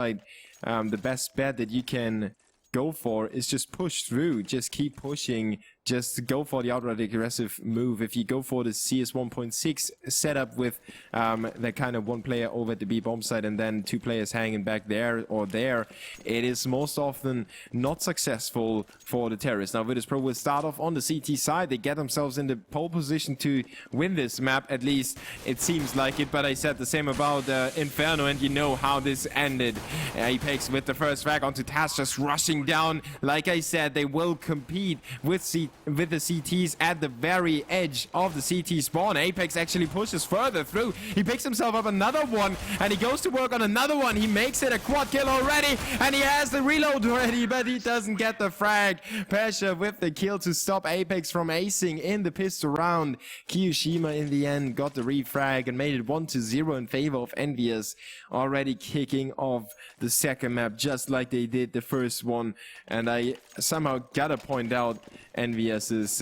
the best bet that you can go for is just push through, just keep pushing, just go for the outright aggressive move. If you go for the CS 1.6 setup with that kind of one player over at the B bomb site and then two players hanging back there or there, it is most often not successful for the terrorists. Now Virtus.pro will start off on the CT side. They get themselves in the pole position to win this map, at least it seems like it, but I said the same about Inferno, and you know how this ended. Apex with the first frag onto TaZ, just rushing down. Like I said, they will compete with the CTs at the very edge of the CT spawn. Apex actually pushes further through. He picks himself up another one, and he goes to work on another one. He makes it a quad kill already, and he has the reload ready, but he doesn't get the frag. pasha with the kill to stop Apex from acing in the pistol round. kioShiMa in the end got the refrag and made it 1-0 in favor of EnVyUs, already kicking off the second map just like they did the first one. And I somehow gotta point out EnVyUs's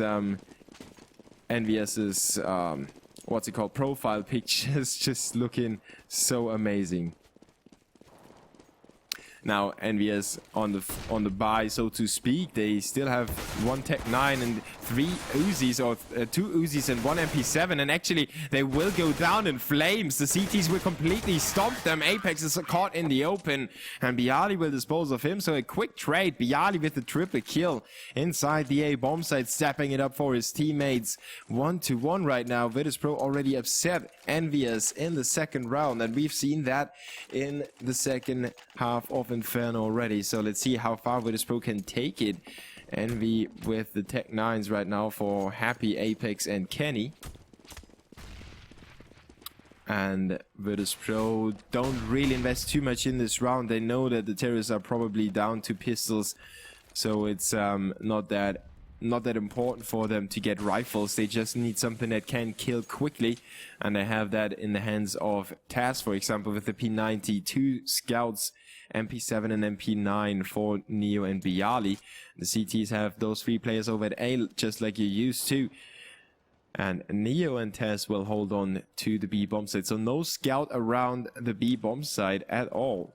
what's it called, profile pictures just looking so amazing. Now EnVyUs on the buy, so to speak. They still have one Tech 9 and 3 Uzis, or 2 Uzis and 1 MP7, and actually they will go down in flames. The CTs will completely stomp them. Apex is caught in the open, and byali will dispose of him. So a quick trade. byali with the triple kill inside the A bomb site, stepping it up for his teammates. 1-1 right now. Virtus.pro already upset EnVyUs in the second round, and we've seen that in the second half of Inferno already. So let's see how far Virtus.pro can take it. Envy with the Tech 9s right now for Happy, Apex and Kenny. And Virtus.pro don't really invest too much in this round. They know that the terrorists are probably down to pistols, so it's not that important for them to get rifles. They just need something that can kill quickly, and they have that in the hands of TaZ, for example, with the P90, 2 scouts, MP7 and MP9 for Neo and byali. The CTs have those 3 players over at A, just like you used to. And Neo and TaZ will hold on to the B bomb site. So no scout around the B bomb site at all.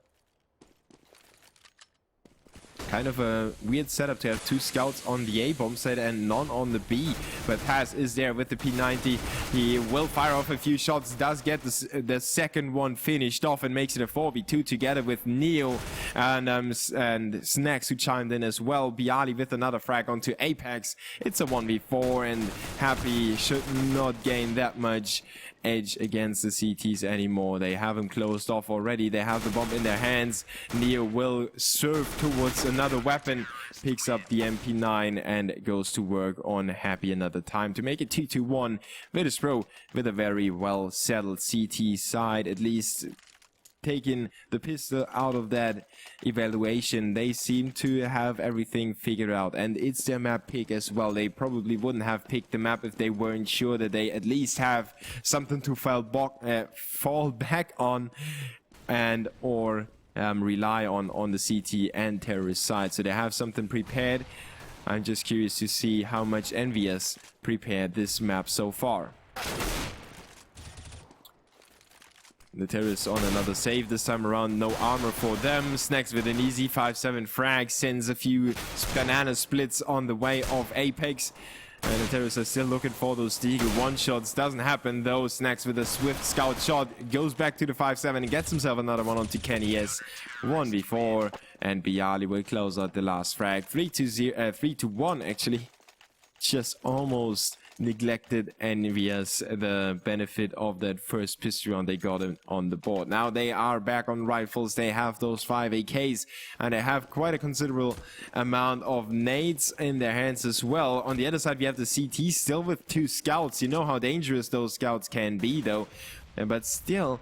Kind of a weird setup to have 2 scouts on the A bomb site and none on the B. But TaZ is there with the P90. He will fire off a few shots, does get the second one finished off and makes it a 4v2 together with Neo and Snax, who chimed in as well. byali with another frag onto Apex. It's a 1v4, and Happy should not gain that much edge against the CTs anymore. They have him closed off already. They have the bomb in their hands. Neo will serve towards another weapon, picks up the MP9 and goes to work on Happy another time to make it 2-1. Virtus.pro with a very well settled CT side, at least taking the pistol out of that evaluation. They seem to have everything figured out, and it's their map pick as well. They probably wouldn't have picked the map if they weren't sure that they at least have something to fall back on and or rely on the CT and terrorist side. So they have something prepared. I'm just curious to see how much EnVyUs prepared this map so far. The terrorists on another save this time around. No armor for them. Snax with an easy 5-7 frag sends a few banana splits on the way of Apex. And the terrorists are still looking for those Deagle one-shots. Doesn't happen though. Snax with a swift scout shot goes back to the 5-7 and gets himself another one onto Kenny. Yes, 1v4, and byali will close out the last frag. 3-1 actually. Just almost neglected EnVyUs the benefit of that first pistol round they got on the board. Now they are back on rifles. They have those 5 AKs, and they have quite a considerable amount of nades in their hands as well. On the other side, we have the CT still with 2 scouts. You know how dangerous those scouts can be though, but still,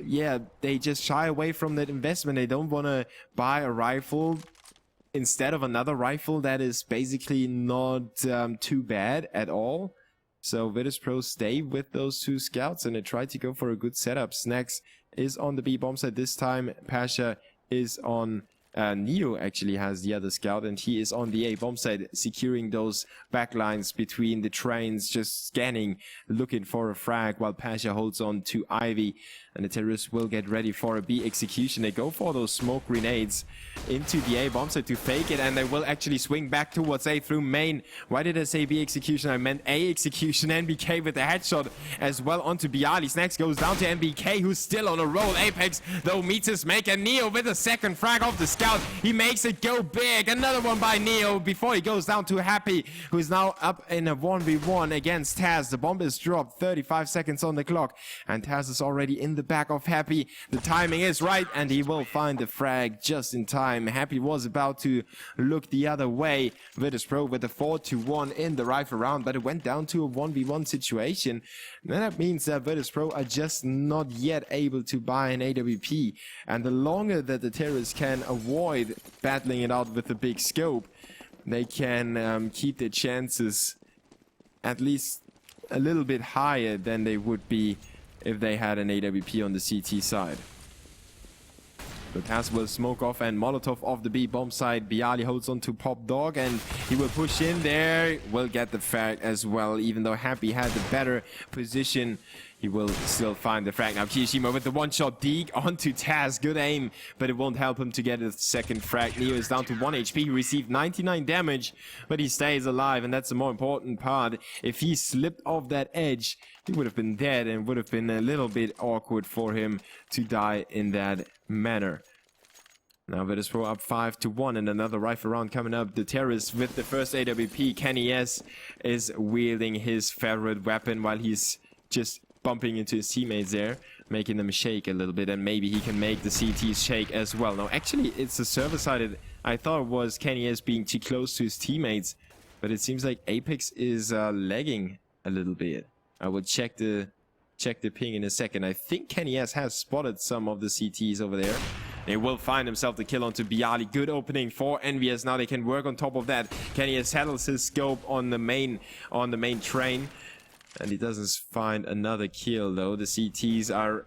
yeah, they just shy away from that investment. They don't want to buy a rifle instead of another rifle that is basically not too bad at all. So Virtus.pro stay with those 2 scouts, and they try to go for a good setup. Snax is on the B bomb site this time. pasha is on Neo actually has the other scout, and he is on the A bomb site, securing those backlines between the trains, just scanning, looking for a frag, while pasha holds on to Ivy. And the terrorists will get ready for a B execution. They go for those smoke grenades into the A bomb site to fake it, and they will actually swing back towards A through main. Why did I say B execution? I meant A execution. NBK with the headshot as well onto byali. Snax goes down to NBK, who's still on a roll. Apex, though, meets his maker. Neo with a second frag of the scout. He makes it go big. Another one by Neo before he goes down to Happy, who's now up in a 1v1 against TaZ. The bomb is dropped, 35 seconds on the clock, and TaZ is already in the back of Happy. The timing is right, and he will find the frag just in time. Happy was about to look the other way. Virtus.pro with a 4-1 in the rifle round, but it went down to a 1v1 situation. And that means that Virtus.pro are just not yet able to buy an AWP. And the longer that the terrorists can avoid battling it out with a big scope, they can keep their chances at least a little bit higher than they would be if they had an AWP on the CT side. So TaZ will smoke off and Molotov off the B bomb side. byali holds on to Pop Dog, and he will push in there. Will get the frag as well, even though Happy had the better position. He will still find the frag. Now kioShiMa with the one-shot deke onto TaZ. Good aim, but it won't help him to get a second frag. Neo is down to 1 HP. He received 99 damage, but he stays alive, and that's the more important part. If he slipped off that edge, he would have been dead, and would have been a little bit awkward for him to die in that manner. Now Virtus.pro up 5-1, and another rifle round coming up. The terrorist with the first AWP. Kenny S is wielding his favorite weapon while he's just bumping into his teammates there, making them shake a little bit, and maybe he can make the CTs shake as well. Now actually it's the server-sided. I thought it was Kenny S being too close to his teammates, but it seems like Apex is lagging a little bit. I will check the ping in a second. I think Kenny S has spotted some of the CTs over there. They will find himself the kill onto byali. Good opening for EnVyUs. Now they can work on top of that. Kenny S settles his scope on the main train, and he doesn't find another kill though. The CTs are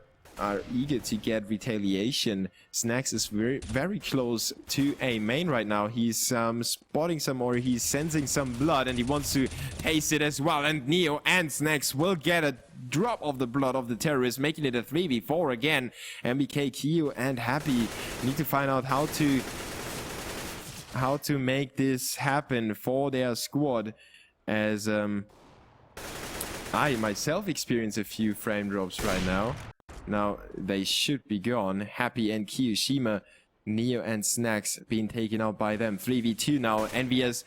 eager to get retaliation. Snax is very close to a main right now. He's spotting some, or he's sensing some blood, and he wants to taste it as well. And Neo and Snax will get a drop of the blood of the terrorist, making it a 3v4 again. NBK, Kio, and Happy need to find out how to make this happen for their squad, as I myself experience a few frame drops right now. Now they should be gone. Happy and kioShiMa, Neo and Snax being taken out by them. 3v2 now. EnVyUs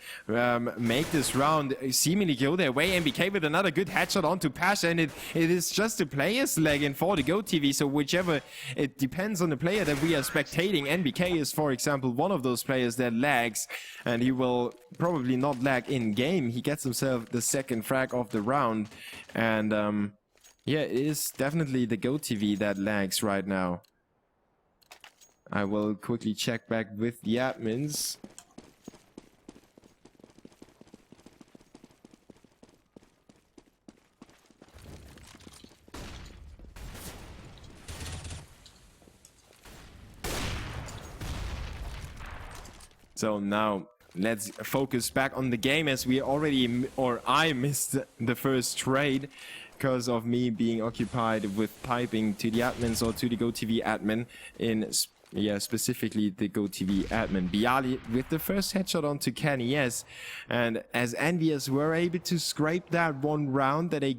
make this round seemingly go their way. NBK with another good headshot onto Pasha, and it is just the players lagging for the GoTV. So whichever, it depends on the player that we are spectating. NBK is, for example, one of those players that lags, and he will probably not lag in game. He gets himself the second frag of the round, and yeah, it is definitely the GoTV that lags right now. I will quickly check back with the admins. So now let's focus back on the game, as we already, or I missed the first trade because of me being occupied with typing to the admins, or to the GoTV admin in specifically the GoTV admin. byali with the first headshot onto Kenny S, and as EnVyUs were able to scrape that one round that they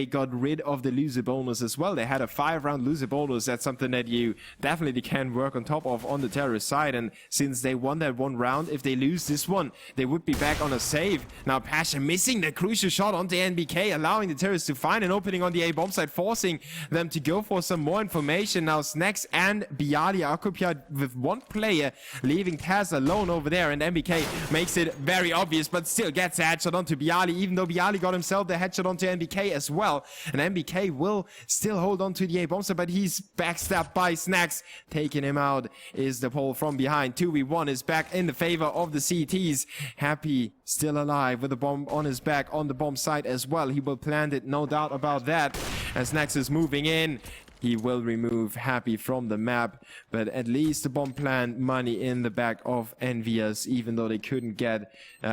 got rid of the loser bonus as well. They had a 5-round loser bonus. That's something that you definitely can work on top of on the terrorist side, and since they won that one round, if they lose this one, they would be back on a save. Now Pasha missing the crucial shot onto NBK, allowing the terrorists to find an opening on the A bomb side, forcing them to go for some more information. Now Snax and byali are occupied with one player, leaving TaZ alone over there, and NBK makes it very obvious, but still gets a headshot onto byali, even though byali got himself the headshot onto NBK as well. And NBK will still hold on to the A bomb side, but he's backstabbed by Snax. Taking him out is the pole from behind. 2v1 is back in the favor of the CTs. Happy still alive with a bomb on his back on the bomb site as well. He will plant it, no doubt about that. As Snax is moving in, he will remove Happy from the map, but at least the bomb plant money in the back of EnVyUs, even though they couldn't get he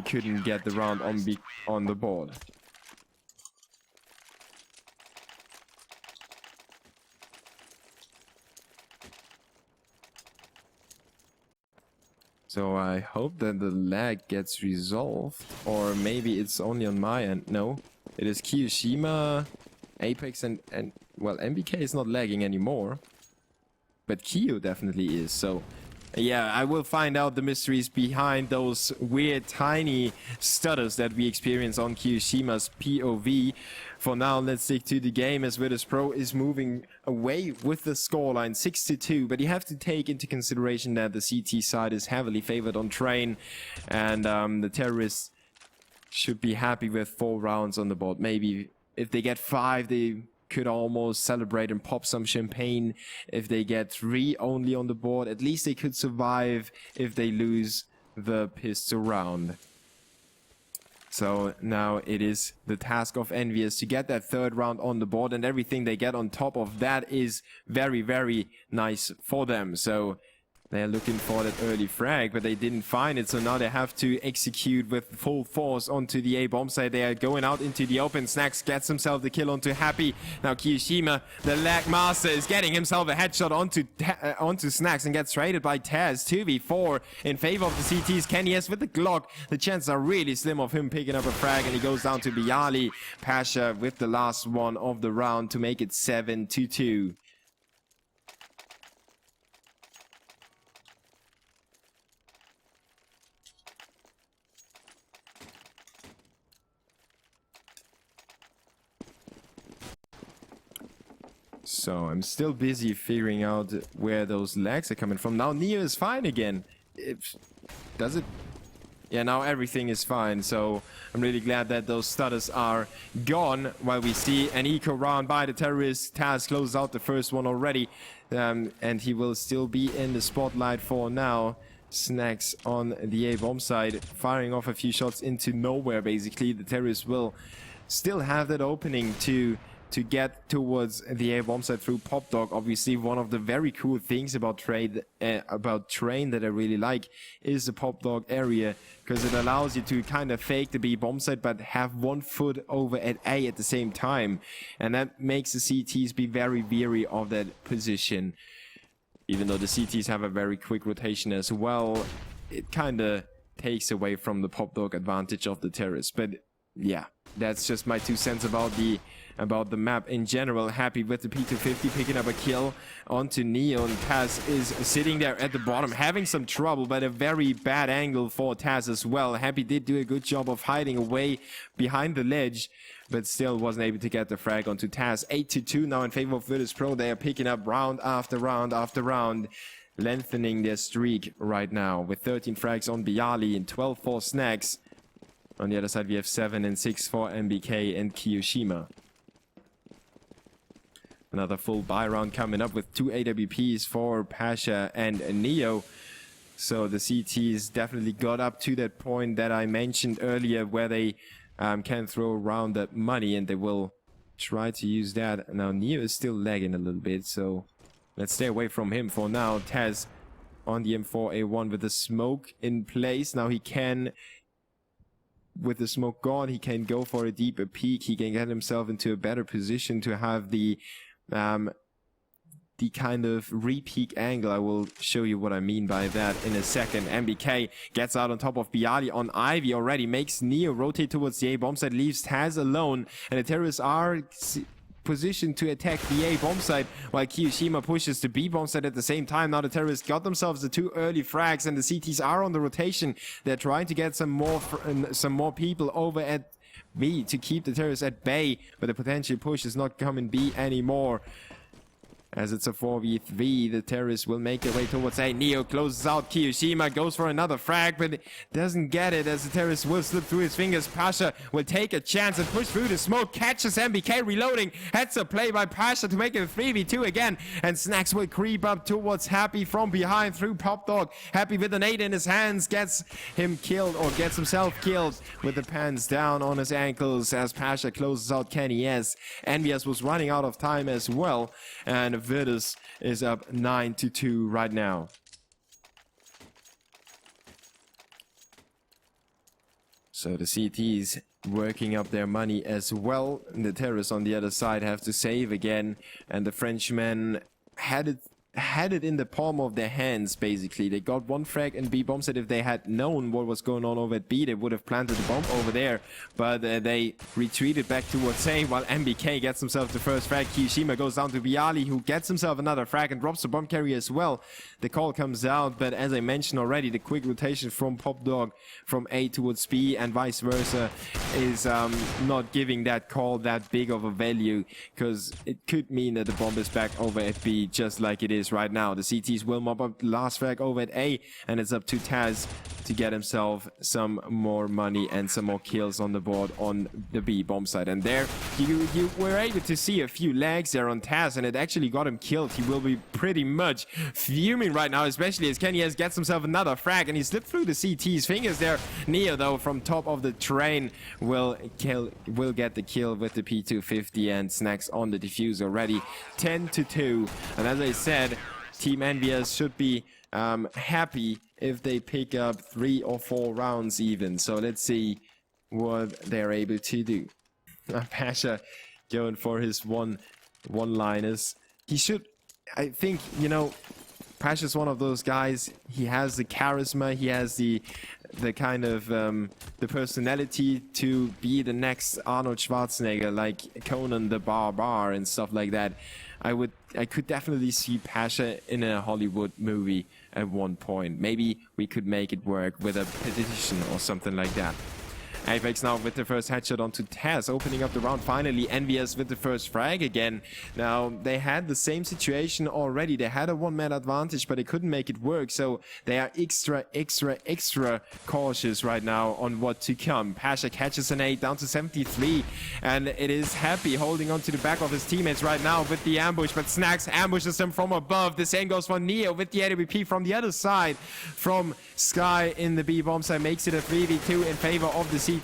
couldn't get the round on the board. So I hope that the lag gets resolved, or maybe it's only on my end. No, it is kioShiMa, Apex, and well, NBK is not lagging anymore, but Kio definitely is. So yeah, I will find out the mysteries behind those weird tiny stutters that we experience on kioShiMa's POV. For now, let's stick to the game as Virtus.pro is moving away with the scoreline 6-2. But you have to take into consideration that the CT side is heavily favored on train, and the terrorists should be happy with 4 rounds on the board. Maybe if they get 5, they could almost celebrate and pop some champagne. If they get 3 only on the board, at least they could survive if they lose the pistol round. So now it is the task of EnVyUs to get that 3rd round on the board, and everything they get on top of that is very, very nice for them. So they're looking for that early frag, but they didn't find it, so now they have to execute with full force onto the A bomb site. They are going out into the open. Snax gets himself the kill onto Happy. Now kioShiMa, the lag master, is getting himself a headshot onto Snax and gets traded by TaZ. 2v4 in favor of the CTs. KennyS with the Glock. The chances are really slim of him picking up a frag, and he goes down to byali. Pasha with the last one of the round to make it 7-2. So I'm still busy figuring out where those lags are coming from. Now NEO is fine again. Does it? Yeah, now everything is fine. So I'm really glad that those stutters are gone, while we see an eco round by the terrorist. TaZ closes out the first one already, and he will still be in the spotlight for now. Snax on the A bomb side, firing off a few shots into nowhere. Basically, the terrorists will still have that opening to get towards the A bomb site through Pop Dog. Obviously, one of the very cool things about train that I really like is the Pop Dog area, because it allows you to kind of fake the B bomb site but have 1 foot over at A at the same time, and that makes the CTs be very wary of that position. Even though the CTs have a very quick rotation as well, it kind of takes away from the Pop Dog advantage of the terrorists. But yeah, that's just my 2 cents about the map in general. Happy with the P250 picking up a kill onto NEO, and TaZ is sitting there at the bottom having some trouble, but a very bad angle for TaZ as well. Happy did do a good job of hiding away behind the ledge, but still wasn't able to get the frag onto TaZ. 8-2 now in favor of Virtus.pro. They are picking up round after round after round, lengthening their streak right now with 13 frags on byali and 12 for Snax. On the other side we have 7 and 6 for NBK and kioShiMa. Another full buy round coming up with 2 AWPs for Pasha and NEO. So the CTs definitely got up to that point that I mentioned earlier, where they can throw around that money, and they will try to use that. Now NEO is still lagging a little bit, so let's stay away from him for now. TaZ on the M4A1 with the smoke in place. Now he can, with the smoke gone, he can go for a deeper peek. He can get himself into a better position to have the kind of re-peak angle. I will show you what I mean by that in a second. NBK gets out on top of byali on Ivy already, makes NEO rotate towards the A bomb site, leaves TaZ alone, and the terrorists are positioned to attack the A bomb site, while kioShiMa pushes the B bomb site at the same time. Now the terrorists got themselves the 2 early frags, and the CTs are on the rotation. They're trying to get some more people over at B to keep the terrorists at bay, but the potential push is not coming B anymore. As it's a 4v3, the terrorists will make their way towards A. NEO closes out. kioShiMa goes for another frag, but doesn't get it, as the terrorist will slip through his fingers. Pasha will take a chance and push through the smoke, catches NBK reloading. Heads a play by Pasha to make it a 3v2 again, and Snax will creep up towards Happy from behind through Pop Dog. Happy with an 8 in his hands gets him killed, or gets himself killed, with the pants down on his ankles as Pasha closes out KennyS. EnVyUs was running out of time as well, and Virtus is up 9-2 right now. So the CTs working up their money as well. The terrorists on the other side have to save again, and the Frenchmen had it had it in the palm of their hands, basically. They got one frag and B bomb set. If they had known what was going on over at B, they would have planted the bomb over there. But they retreated back towards A, while NBK gets himself the first frag. kioShiMa goes down to byali, who gets himself another frag and drops the bomb carrier as well. The call comes out, but as I mentioned already, the quick rotation from PopDog from A towards B and vice versa is not giving that call that big of a value, because it could mean that the bomb is back over at B, just like it is right now. The CTs will mob up the last frag over at A, and it's up to TaZ to get himself some more money and some more kills on the board on the B bomb side. And there you were able to see a few lags there on TaZ, and it actually got him killed. He will be pretty much fuming right now, especially as keniez gets himself another frag, and he slipped through the CT's fingers there. Neo, though, from top of the train will get the kill with the P250, and Snax on the defuse already. 10-2. And as I said, Team EnVyUs should be happy if they pick up 3 or 4 rounds even. So let's see what they're able to do. pasha going for his one-liners. He should, I think, you know, pasha's one of those guys. He has the charisma, he has the kind of the personality to be the next Arnold Schwarzenegger, like Conan the Barbar and stuff like that. I could definitely see pasha in a Hollywood movie at one point. Maybe we could make it work with a petition or something like that. Apex now with the first headshot onto TaZ, opening up the round finally. EnVyUs with the first frag again. Now, they had the same situation already. They had a one-man advantage, but they couldn't make it work. So they are extra cautious right now on what to come. pasha catches an 8 down to 73. And it is Happy holding on to the back of his teammates right now with the ambush. But Snax ambushes him from above. The same goes for Neo with the AWP from the other side. From Sky in the B bomb side, makes it a 3v2 in favor of the CTs.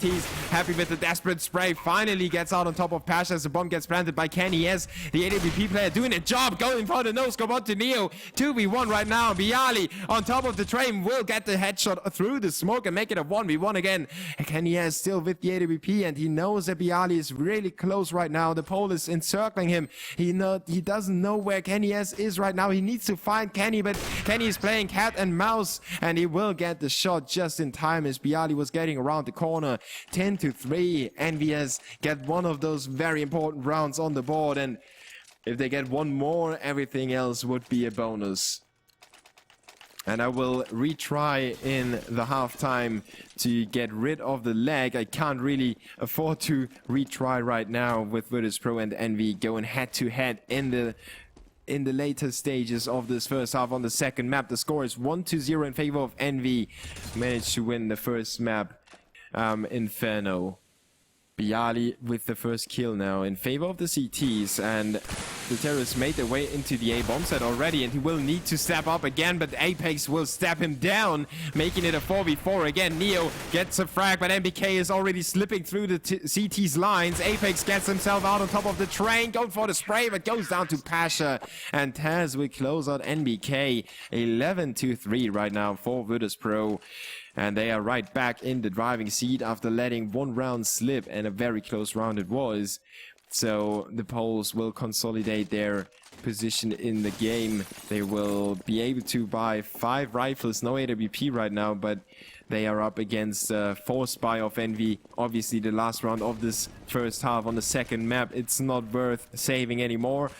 Happy with the desperate spray, finally gets out on top of pasha as the bomb gets planted by keniez. The AWP player doing a job, going for the no-scope onto Neo. 2v1 right now. byali on top of the train will get the headshot through the smoke and make it a 1v1 again. keniez still with the AWP, and he knows that byali is really close right now. The pole is encircling him. He doesn't know where keniez is right now. He needs to find Kenny, but Kenny is playing cat and mouse, and he will get the shot just in time as byali was getting around the corner. 10-3. EnVyUs get one of those very important rounds on the board, and if they get one more, everything else would be a bonus. And I will retry in the halftime to get rid of the lag. I can't really afford to retry right now with Virtus.pro and Envy going head-to-head in the later stages of this first half on the second map. The score is 1-0 in favor of Envy. Managed to win the first map. Inferno. byali with the first kill now in favor of the CTs, and the terrorists made their way into the A bomb set already, and he will need to step up again, but Apex will step him down, making it a 4v4 again. Neo gets a frag, but NBK is already slipping through the CT's lines. Apex gets himself out on top of the train, going for the spray, but goes down to pasha, and TaZ will close out NBK. 11-3 right now for Virtus.pro. And they are right back in the driving seat after letting one round slip, and a very close round it was. So the Poles will consolidate their position in the game. They will be able to buy 5 rifles, no AWP right now, but they are up against 4 Spy of Envy. Obviously the last round of this first half on the second map, it's not worth saving anymore.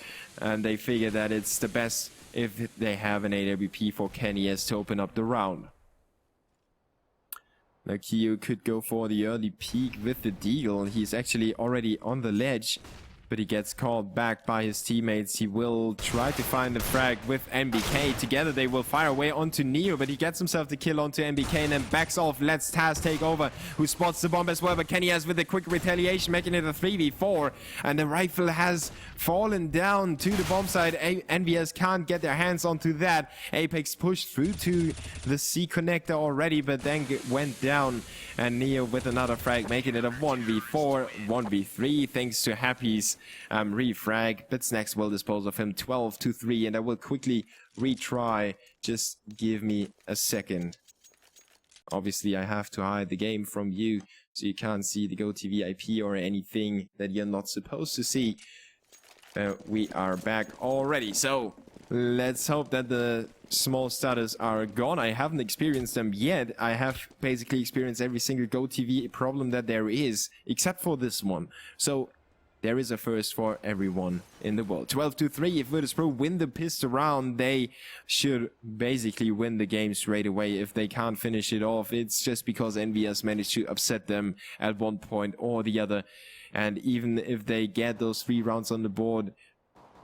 And they figure that it's the best if they have an AWP for keniez to open up the round. Now Kyo could go for the early peek with the deagle. He's actually already on the ledge, but he gets called back by his teammates. He will try to find the frag with NBK. Together they will fire away onto Neo, but he gets himself the kill onto NBK and then backs off, lets TaZ take over, who spots the bomb as well, but keniez with a quick retaliation, making it a 3v4, and the rifle has fallen down to the bomb side. EnVyUs can't get their hands onto that. Apex pushed through to the C connector already, but then went down, and Neo with another frag, making it a 1v4, 1v3, thanks to Happy's refrag, but Snax will dispose of him. 12-3, and I will quickly retry. Just give me a second. Obviously I have to hide the game from you, so you can't see the GoTV IP or anything that you're not supposed to see. We are back already. So Let's hope that the small stutters are gone. I haven't experienced them yet. I have basically experienced every single GoTV problem that there is, except for this one. So there is a first for everyone in the world. 12-3. If Virtus.pro win the pistol round, they should basically win the game straight away. If they can't finish it off, it's just because EnVyUs managed to upset them at one point or the other. And even if they get those 3 rounds on the board,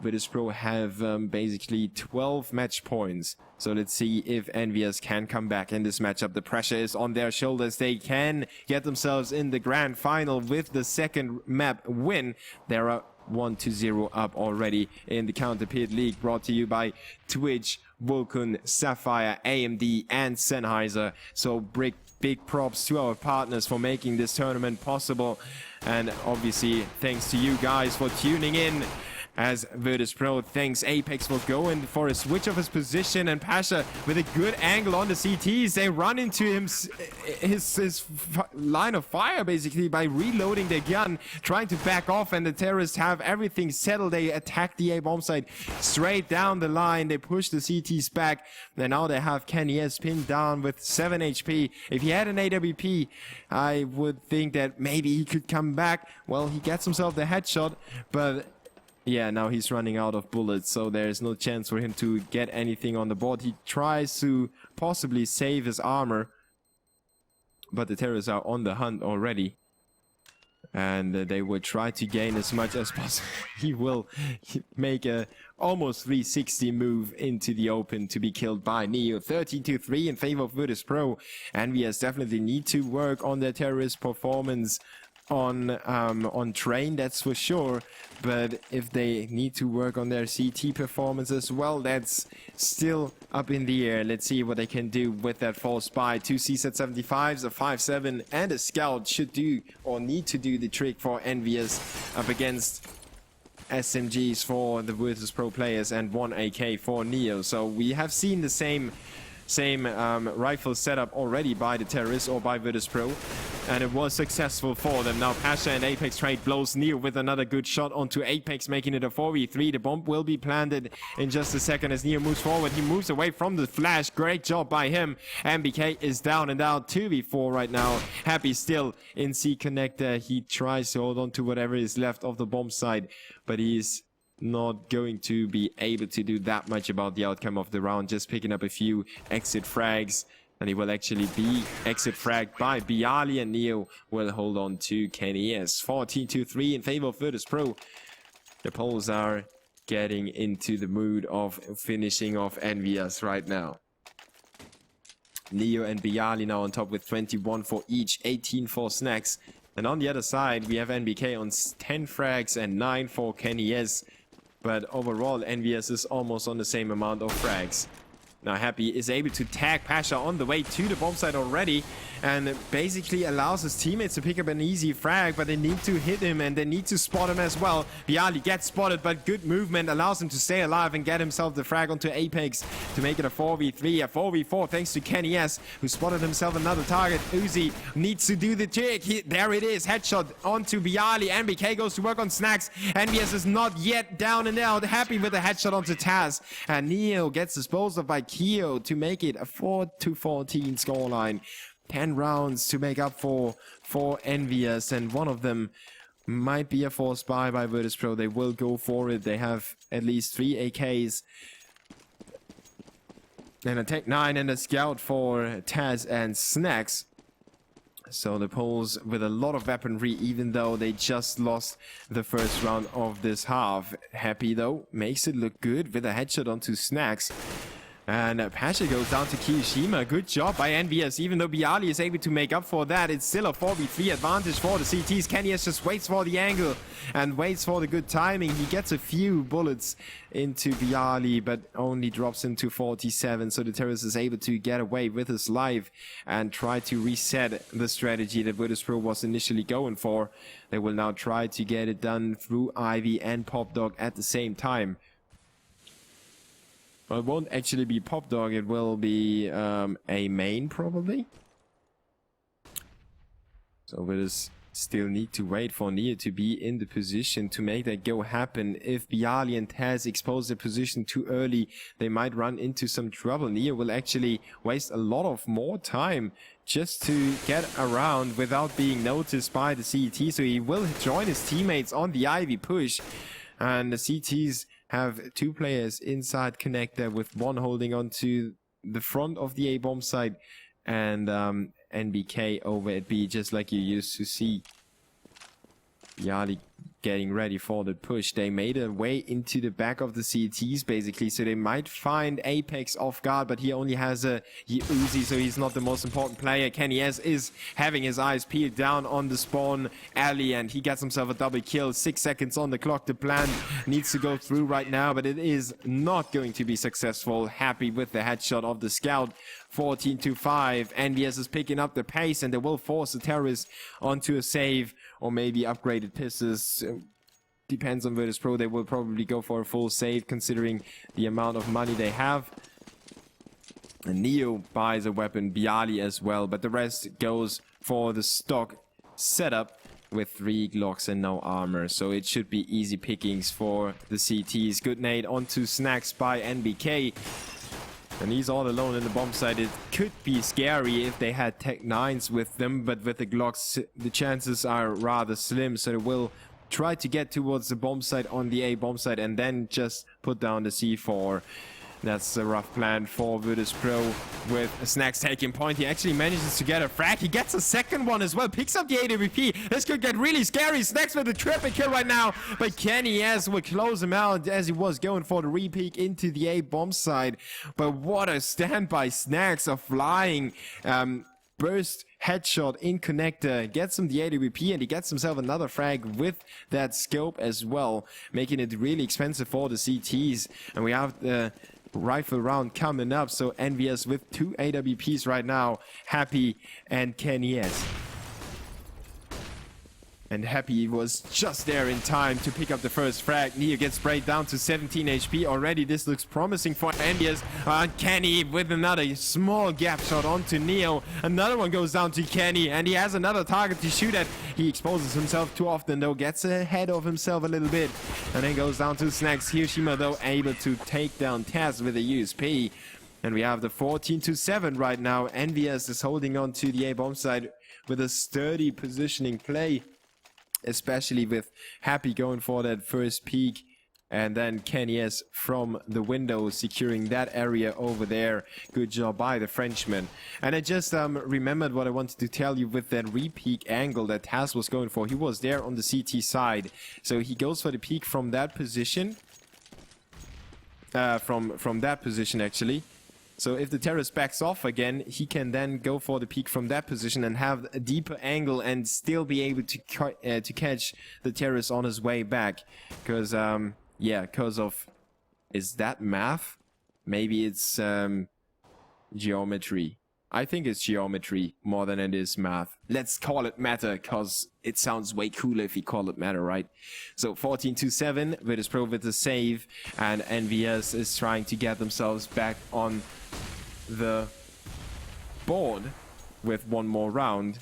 Virtus.pro have basically 12 match points. So let's see if EnVyUs can come back in this matchup. The pressure is on their shoulders. They can get themselves in the grand final with the second map win. There are 1-0 up already in the Counterpit League, brought to you by Twitch, Vulcan, Sapphire, AMD and Sennheiser. So big props to our partners for making this tournament possible. And obviously thanks to you guys for tuning in. As Virtus.pro thanks Apex for going for a switch of his position, and pasha with a good angle on the CTs. They run into him, his line of fire basically by reloading their gun, trying to back off, and the terrorists have everything settled. They attack the A bomb site straight down the line. They push the CTs back, and now they have kioShiMa pinned down with 7 HP. If he had an AWP, I would think that maybe he could come back. Well, he gets himself the headshot, but yeah, now he's running out of bullets, so there's no chance for him to get anything on the board. He tries to possibly save his armor, but the terrorists are on the hunt already. And they will try to gain as much as possible. He will make a almost 360 move into the open to be killed by Neo. 13-3 in favor of Virtus.pro. EnVyUs definitely need to work on their terrorist performance on train, that's for sure, but if they need to work on their CT performance as well, that's still up in the air. Let's see what they can do with that false buy. 2 CZ75s, a 5.7 and a scout should do or need to do the trick for EnVyUs up against SMGs for the Virtus.pro players and 1 AK for Neo. So we have seen the same rifle setup already by the terrorists or by Virtus.pro, and it was successful for them. Now pasha and Apex trade blows Neo with another good shot onto Apex, making it a 4v3. The bomb will be planted in just a second as Neo moves forward. He moves away from the flash. Great job by him. NBK is down and out. 2v4 right now. Happy still in C connector. He tries to hold on to whatever is left of the bomb site, but he's not going to be able to do that much about the outcome of the round, just picking up a few exit frags, and he will actually be exit fragged by byali, and Neo will hold on to kioShiMa. 14-3 in favor of Virtus.pro. The Poles are getting into the mood of finishing off EnVyUs right now. Neo and byali now on top with 21 for each, 18 for Snax. And on the other side, we have NBK on 10 frags and 9 for kioShiMa. But overall, EnVyUs is almost on the same amount of frags. Now Happy is able to tag pasha on the way to the bomb site already, and basically allows his teammates to pick up an easy frag, but they need to hit him and they need to spot him as well. byali gets spotted, but good movement allows him to stay alive and get himself the frag onto Apex to make it a 4v3, a 4v4 thanks to kioShiMa, who spotted himself another target. Uzi needs to do the trick. There it is, headshot onto byali. NBK goes to work on Snax. EnVyUs is not yet down and out. Happy with a headshot onto TaZ, and Neo gets disposed of by Kio to make it a 4-14 scoreline. 10 rounds to make up for EnVyUs, and one of them might be a forced buy by Virtus.pro. They will go for it. They have at least 3 AKs. And a Tech 9 and a Scout for TaZ and Snax. So the Poles with a lot of weaponry, even though they just lost the first round of this half. Happy though, makes it look good with a headshot onto Snax. And pasha goes down to kioShiMa. Good job by EnVyUs. Even though byali is able to make up for that, it's still a 4v3 advantage for the CTs. kioShiMa just waits for the angle and waits for the good timing. He gets a few bullets into byali, but only drops him to 47. So the terrorist is able to get away with his life and try to reset the strategy that Virtus.pro was initially going for. They will now try to get it done through Ivy and PopDog at the same time. Well, it won't actually be PopDog, it will be a main probably. So with his Still need to wait for NEO to be in the position to make that go happen. If byali and TaZ expose their position too early, they might run into some trouble. NEO will actually waste a lot of more time just to get around without being noticed by the CT. So he will join his teammates on the Ivy push. And the CTs have 2 players inside connector, with one holding on to the front of the A bomb site, and NBK over at B, just like you used to see. byali getting ready for the push. They made a way into the back of the CTs basically, so they might find Apex off guard, but he only has a Uzi, so he's not the most important player. keniS is having his eyes peeled down on the spawn alley, and he gets himself a double kill. 6 seconds on the clock. The plan needs to go through right now, but it is not going to be successful. Happy with the headshot of the scout. 14-5. EnVyUs is picking up the pace, and they will force the terrorists onto a save, or maybe upgraded pistols. Depends on Virtus.pro. They will probably go for a full save, considering the amount of money they have. And NEO buys a weapon, byali as well, but the rest goes for the stock setup with 3 Glocks and no armor. So it should be easy pickings for the CTs. Good nade onto Snax by NBK. And he's all alone in the bomb site. It could be scary if they had Tech 9s with them, but with the Glocks, the chances are rather slim. So they will try to get towards the bomb site on the A bomb site and then just put down the C4. That's a rough plan for Virtus.pro with Snax taking point. He actually manages to get a frag. He gets a second one as well. Picks up the AWP. This could get really scary. Snax with a triple kill right now. But keniS will close him out as he was going for the re-peek into the A bomb side. But what a stand by Snax, a flying burst headshot in connector. Gets him the AWP, and he gets himself another frag with that scope as well, making it really expensive for the CTs. And we have the rifle round coming up, so EnVyUs with 2 AWPs right now. Happy and keniS. And Happy was just there in time to pick up the first frag. NEO gets sprayed down to 17 HP already. This looks promising for EnVyUs. Kenny with another small gap shot onto NEO. Another one goes down to Kenny, and he has another target to shoot at. He exposes himself too often though, gets ahead of himself a little bit, and then goes down to Snax. kioShiMa though able to take down TaZ with a USP. And we have the 14-7 right now. EnVyUs is holding on to the A bomb side with a sturdy positioning play, especially with Happy going for that first peek, and then keniS from the window securing that area over there. Good job by the Frenchman. And I just remembered what I wanted to tell you with that re-peek angle that TaZ was going for. He was there on the CT side, so he goes for the peek from that position, from that position actually. So if the terrorist backs off again, he can then go for the peek from that position and have a deeper angle and still be able to catch the terrorist on his way back. Because, yeah, because of... Is that math? Maybe it's geometry. I think it's geometry more than it is math. Let's call it matter, because it sounds way cooler if we call it matter, right? So 14-7, Virtus.pro with the save, and EnVyUs is trying to get themselves back on the board with one more round.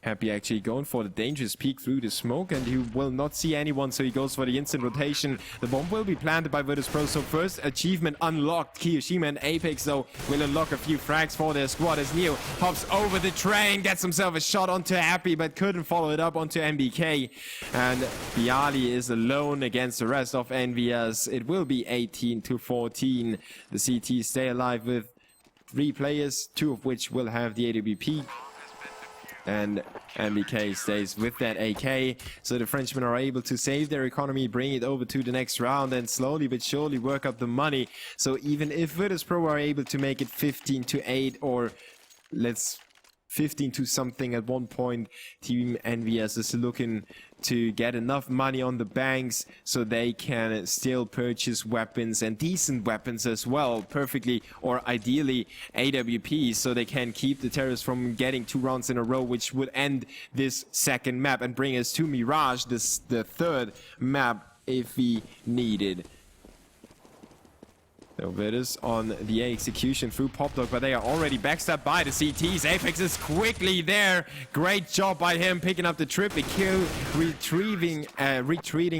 Happy actually going for the dangerous peek through the smoke, and he will not see anyone, so he goes for the instant rotation. The bomb will be planted by Virtus.pro, so first achievement unlocked. kioShiMa and Apex though will unlock a few frags for their squad as NEO hops over the train, gets himself a shot onto Happy, but couldn't follow it up onto NBK. And byali is alone against the rest of EnVyUs. It will be 18-14. The CT stay alive with 3 players, 2 of which will have the AWP. And NBK stays with that AK, so the Frenchmen are able to save their economy, bring it over to the next round, and slowly but surely work up the money. So even if Virtus.pro are able to make it 15-8, or let's 15 to something at one point, Team EnVyUs is looking to get enough money on the banks so they can still purchase weapons, and decent weapons as well, perfectly or ideally AWPs, so they can keep the terrorists from getting 2 rounds in a row, which would end this second map and bring us to Mirage, the third map if we needed. So Virtus on the execution through PopDog, but they are already backstabbed by the CTs. Apex is quickly there. Great job by him picking up the triple kill, retreating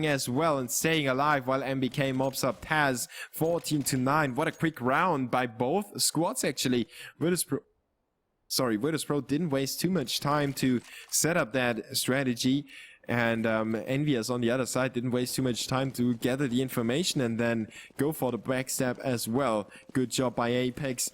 as well and staying alive while NBK mobs up TaZ 14-9. What a quick round by both squads actually. Virtus.pro didn't waste too much time to set up that strategy. And EnVyUs on the other side didn't waste too much time to gather the information and then go for the backstab as well. Good job by Apex.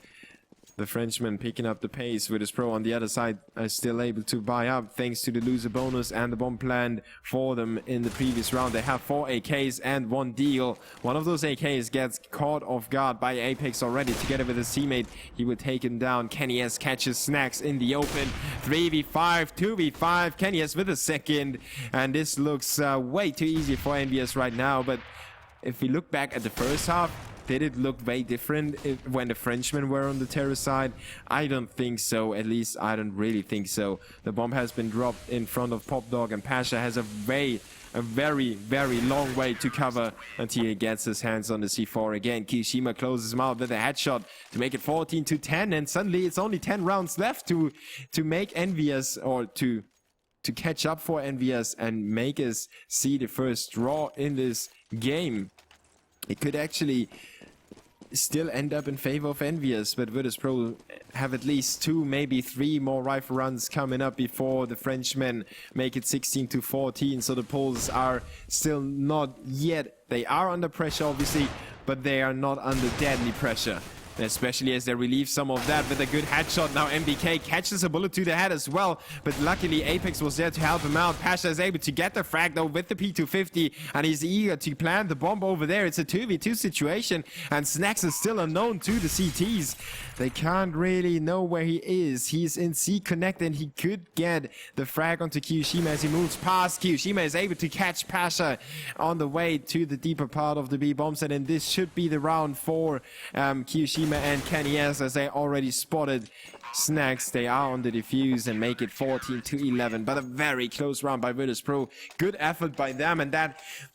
The Frenchman picking up the pace. Virtus.pro on the other side are still able to buy up thanks to the loser bonus and the bomb planned for them in the previous round. They have 4 AKs and 1 deal. One of those AKs gets caught off guard by Apex already together with his teammate. He would take him down. kioShiMa catches Snax in the open. 3v5, 2v5. kioShiMa with a second. And this looks way too easy for EnVyUs right now. But if we look back at the first half, did it look way different when the Frenchmen were on the terrorist side? I don't think so. At least I don't really think so. The bomb has been dropped in front of PopDog, and pasha has a very, very long way to cover until he gets his hands on the C4 again. kioShiMa closes him out with a headshot to make it 14-10, and suddenly it's only 10 rounds left to make EnVyUs, or to catch up for EnVyUs and make us see the first draw in this game. It could actually still end up in favor of EnVyUs, but Virtus.pro have at least 2, maybe 3 more rifle runs coming up before the Frenchmen make it 16-14. So the Poles are still not yet. They are under pressure, obviously, but they are not under deadly pressure. Especially as they relieve some of that with a good headshot. Now NBK catches a bullet to the head as well, but luckily Apex was there to help him out. pasha is able to get the frag though with the P250, and he's eager to plant the bomb over there. It's a 2v2 situation, and Snax is still unknown to the CTs. They can't really know where he is. He's in C connect, and he could get the frag onto kioShiMa as he moves past. kioShiMa is able to catch pasha on the way to the deeper part of the B bomb set, and this should be the round for kioShiMa and kioShiMa, as they already spotted Snax. They are on the defuse and make it 14-11, but a very close round by Virtus.pro. Good effort by them, and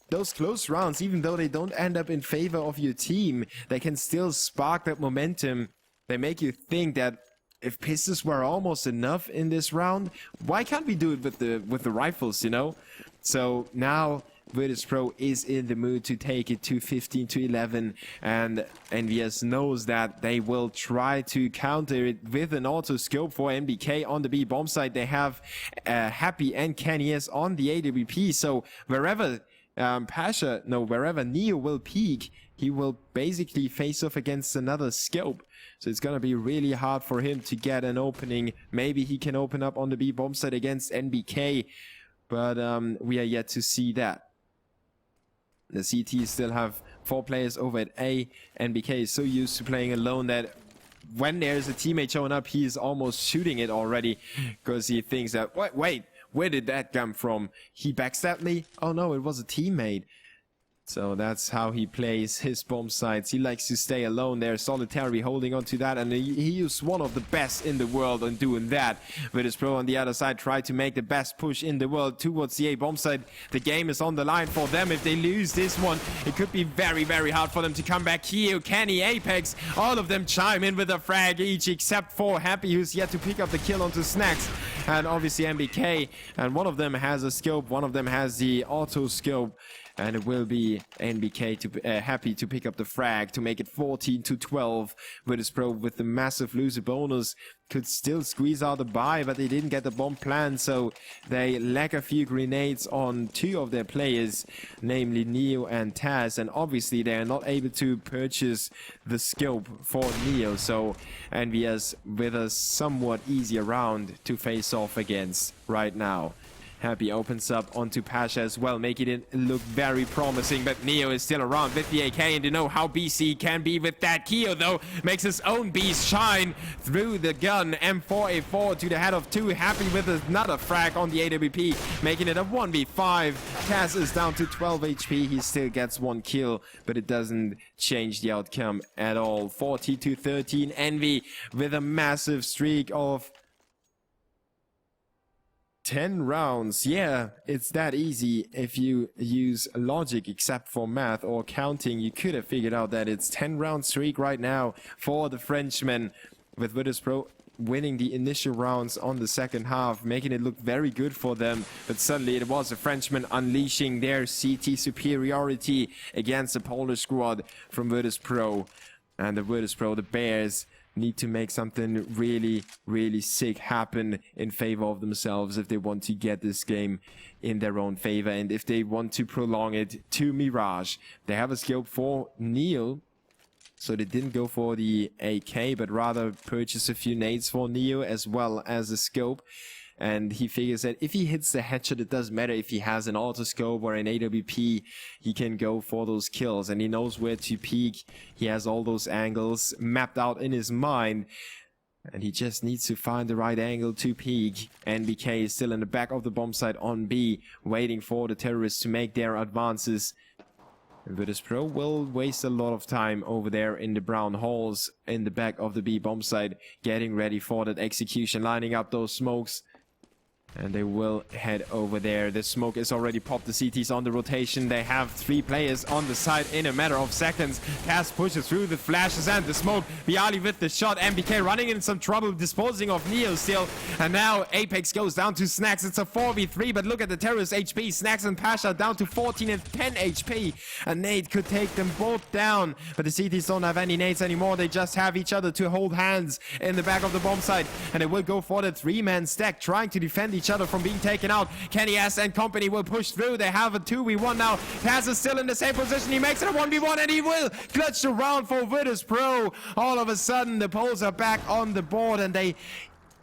those close rounds, even though they don't end up in favor of your team, they can still spark that momentum. They make you think that if pistols were almost enough in this round, why can't we do it with the rifles, you know? So now Virtus.pro is in the mood to take it to 15-11, and EnVyUs knows that they will try to counter it with an auto scope for NBK on the B bomb site. They have Happy and kioShiMa on the AWP, so wherever wherever Neo will peek, he will basically face off against another scope. So it's gonna be really hard for him to get an opening. Maybe he can open up on the B bomb site against NBK, but we are yet to see that. The CT still have 4 players over at A. NBK is so used to playing alone that when there's a teammate showing up, he is almost shooting it already, because he thinks that, wait, where did that come from? He backstabbed me? Oh no, it was a teammate. So that's how he plays his bomb sites. He likes to stay alone there, solitary, holding on to that, and he is one of the best in the world on doing that. Virtus.pro on the other side tried to make the best push in the world towards the A bomb site. The game is on the line for them. If they lose this one, it could be very, very hard for them to come back here. Kenny, Apex, all of them chime in with a frag each, except for Happy, who's yet to pick up the kill onto Snax, and obviously NBK. And one of them has a scope, one of them has the auto scope. And it will be NBK to Happy to pick up the frag to make it 14-12. Virtus.pro with the massive loser bonus could still squeeze out a buy, but they didn't get the bomb plan, so they lack a few grenades on 2 of their players, namely Neo and TaZ, and obviously they are not able to purchase the scope for Neo, so EnVyUs with a somewhat easier round to face off against right now. Happy opens up onto pasha as well, making it look very promising, but Neo is still around with the AK, and you know how BC can be with that. Kio, though, makes his own beast shine through the gun. M4A4 to the head of 2, Happy with another frag on the AWP, making it a 1v5. TaZ is down to 12 HP. He still gets 1 kill, but it doesn't change the outcome at all. 40-13. Envy with a massive streak of 10 rounds, yeah, it's that easy. If you use logic except for math or counting, you could have figured out that it's 10 round streak right now for the Frenchman, with Virtus.pro winning the initial rounds on the second half, making it look very good for them. But suddenly it was the Frenchmen unleashing their CT superiority against the Polish squad from Virtus.pro. And the Virtus.pro, the Bears, need to make something really, really sick happen in favor of themselves if they want to get this game in their own favor and if they want to prolong it to Mirage. They have a scope for Neo, so they didn't go for the AK, but rather purchase a few nades for Neo as well as a scope. And he figures that if he hits the headshot, it doesn't matter if he has an autoscope or an AWP, he can go for those kills. And he knows where to peek. He has all those angles mapped out in his mind. And he just needs to find the right angle to peek. NBK is still in the back of the bomb site on B, waiting for the terrorists to make their advances. Virtus.pro will waste a lot of time over there in the brown halls in the back of the B bomb site, getting ready for that execution, lining up those smokes. And they will head over there. The smoke is already popped. The CT's on the rotation. They have 3 players on the side in a matter of seconds. TaZ pushes through the flashes and the smoke. byali with the shot. NBK running in some trouble, disposing of Neo still. And now Apex goes down to Snax. It's a 4v3, but look at the terrorist HP. Snax and pasha down to 14 and 10 HP. A nade could take them both down. But the CTs don't have any nades anymore. They just have each other to hold hands in the back of the bomb site. And they will go for the 3-man stack, trying to defend each other from being taken out. Kenny S and company will push through. They have a 2v1 now. TaZ is still in the same position. He makes it a 1v1 and he will clutch the round for Virtus.pro. All of a sudden the Poles are back on the board and they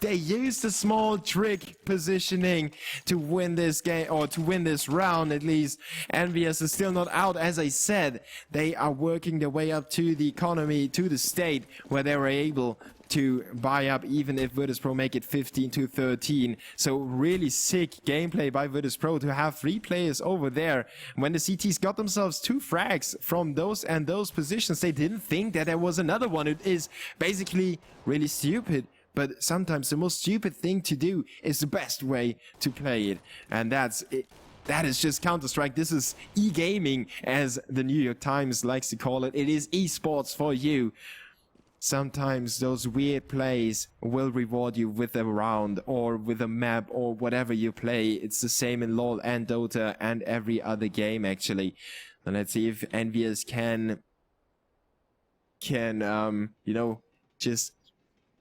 use the small trick positioning to win this game, or to win this round at least. EnVyUs is still not out. As I said, they are working their way up to the economy, to the state where they were able to buy up, even if Virtus.pro make it 15-13. So really sick gameplay by Virtus.pro to have 3 players over there. When the CTs got themselves 2 frags from those and those positions, they didn't think that there was another one. It is basically really stupid. But sometimes the most stupid thing to do is the best way to play it. And that's it. That is just Counter-Strike. This is e-gaming, as the New York Times likes to call it. It is esports for you. Sometimes those weird plays will reward you with a round or with a map or whatever you play. It's the same in LoL and Dota and every other game, actually. And let's see if EnVyUs can you know, just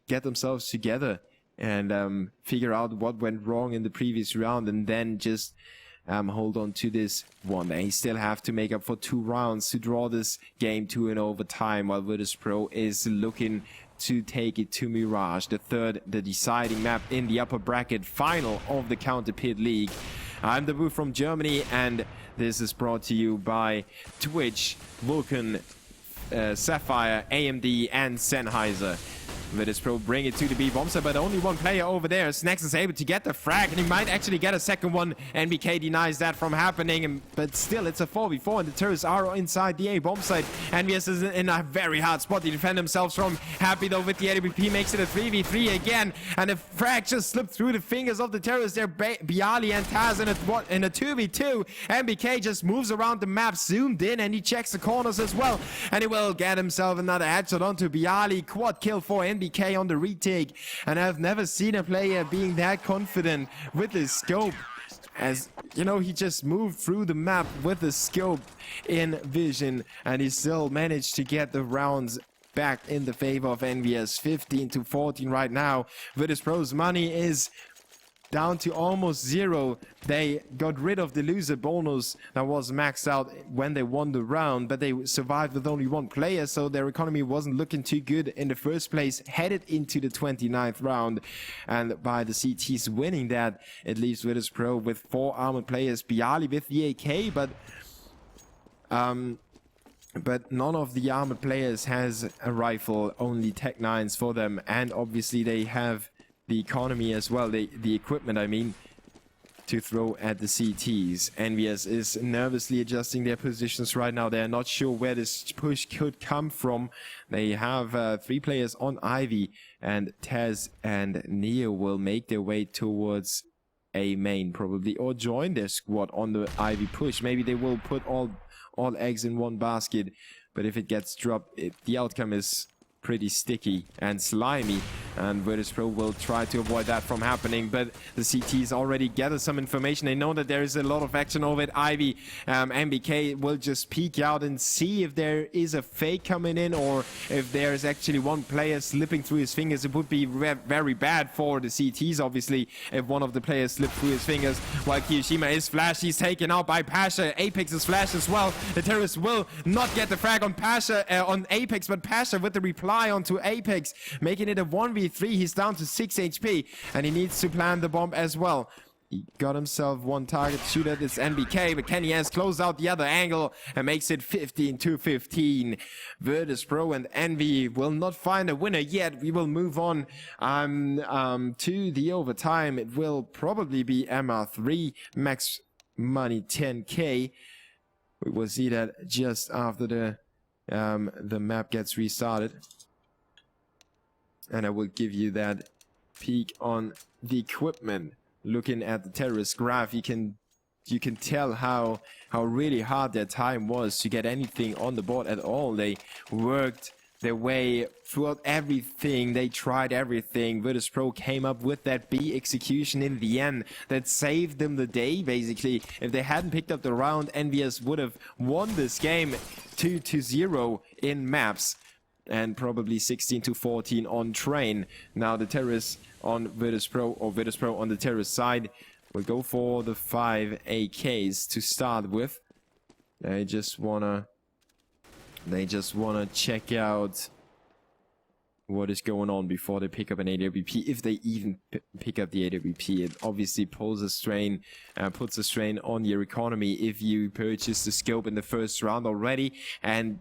get themselves together and figure out what went wrong in the previous round and then just hold on to this one. They still have to make up for 2 rounds to draw this game to an overtime, while Virtus.pro is looking to take it to Mirage, the deciding map in the upper bracket final of the Counter Pit League. I'm the Boo from Germany, and this is brought to you by Twitch, Vulcan, Sapphire, AMD, and Sennheiser. Virtus.pro bring it to the B bomb site, but only 1 player over there. Snax is able to get the frag, and he might actually get a second one. NBK denies that from happening, but still it's a 4v4, and the terrorists are inside the A bomb site. EnVyUs is in a very hard spot to defend themselves from. Happy though with the AWP, makes it a 3v3 again, and the frag just slipped through the fingers of the terrorists there. byali and TaZ in a 2v2. NBK just moves around the map, zoomed in, and he checks the corners as well, and he will get himself another headshot onto byali. Quad kill for NBK on the retake, and I've never seen a player being that confident with his scope. As you know, he just moved through the map with the scope in vision, and he still managed to get the rounds back in the favor of EnVyUs. 15-14 right now. Virtus.pro's money is down to almost 0. They got rid of the loser bonus that was maxed out when they won the round, but they survived with only 1 player, so their economy wasn't looking too good in the first place, headed into the 29th round. And by the CTs winning that, it leaves Virtus.pro with 4 armored players. byali with the AK, but none of the armored players has a rifle, only Tech 9s for them, and obviously they have the economy as well, the equipment I mean, to throw at the CTs. EnVyUs is nervously adjusting their positions right now. They're not sure where this push could come from. They have 3 players on Ivy, and TaZ and Neo will make their way towards A main probably, or join their squad on the Ivy push. Maybe they will put all eggs in one basket, but if it gets dropped, the outcome is pretty sticky and slimy, and Virtus.pro will try to avoid that from happening. But the CTs already gathered some information. They know that there is a lot of action over at Ivy. NBK will just peek out and see if there is a fake coming in, or if there is actually one player slipping through his fingers. It would be very bad for the CTs, obviously, if one of the players slipped through his fingers. While kioShiMa is flashed, he's taken out by pasha. Apex is flashed as well. The terrorists will not get the frag on pasha, on Apex, but pasha with the reply onto Apex, making it a 1v3. He's down to 6 HP, and he needs to plant the bomb as well. He got himself one target shooter. It's NBK, but Kenny has closed out the other angle and makes it 15-15. Virtus.pro and Envy will not find a winner yet. We will move on to the overtime. It will probably be MR3, max money 10k. We will see that just after the map gets restarted. And I will give you that peek on the equipment. Looking at the terrorist graph, you can tell how really hard their time was to get anything on the board at all. They worked their way throughout everything. They tried everything. Virtus.pro came up with that B execution in the end that saved them the day, basically. If they hadn't picked up the round, EnVyUs would have won this game 2-0 in maps, and probably 16-14 on train. Now the terrorists on Virtus.pro, or Virtus.pro on the terrorist side, will go for the 5 AKs to start with. They just wanna check out what is going on before they pick up an AWP. If they even pick up the AWP, it obviously puts a strain on your economy if you purchase the scope in the first round already and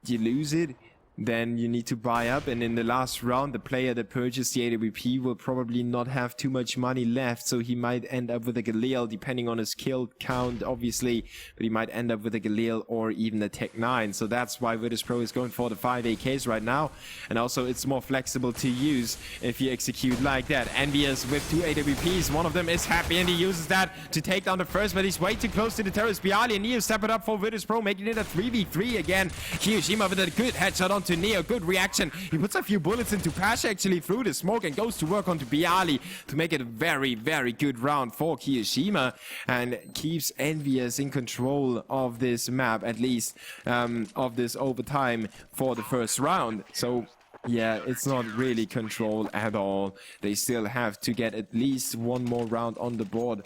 you lose it. Then you need to buy up, and in the last round the player that purchased the AWP will probably not have too much money left, so he might end up with a Galil, depending on his kill count obviously, but he might end up with a Galil or even a Tech 9. So that's why Virtus.pro is going for the 5 AKs right now, and also it's more flexible to use if you execute like that. EnVyUs with 2 AWPs, one of them is happy and he uses that to take down the first, but he's way too close to the terrorist. byali and Neo step it up for Virtus.pro, making it a 3v3 again. kioShiMa with a good headshot onto Neo, good reaction. He puts a few bullets into pasha actually through the smoke and goes to work onto byali to make it a very good round for kioShiMa, and keeps EnVyUs in control of this map, at least of this overtime for the first round. So yeah, it's not really control at all. They still have to get at least one more round on the board.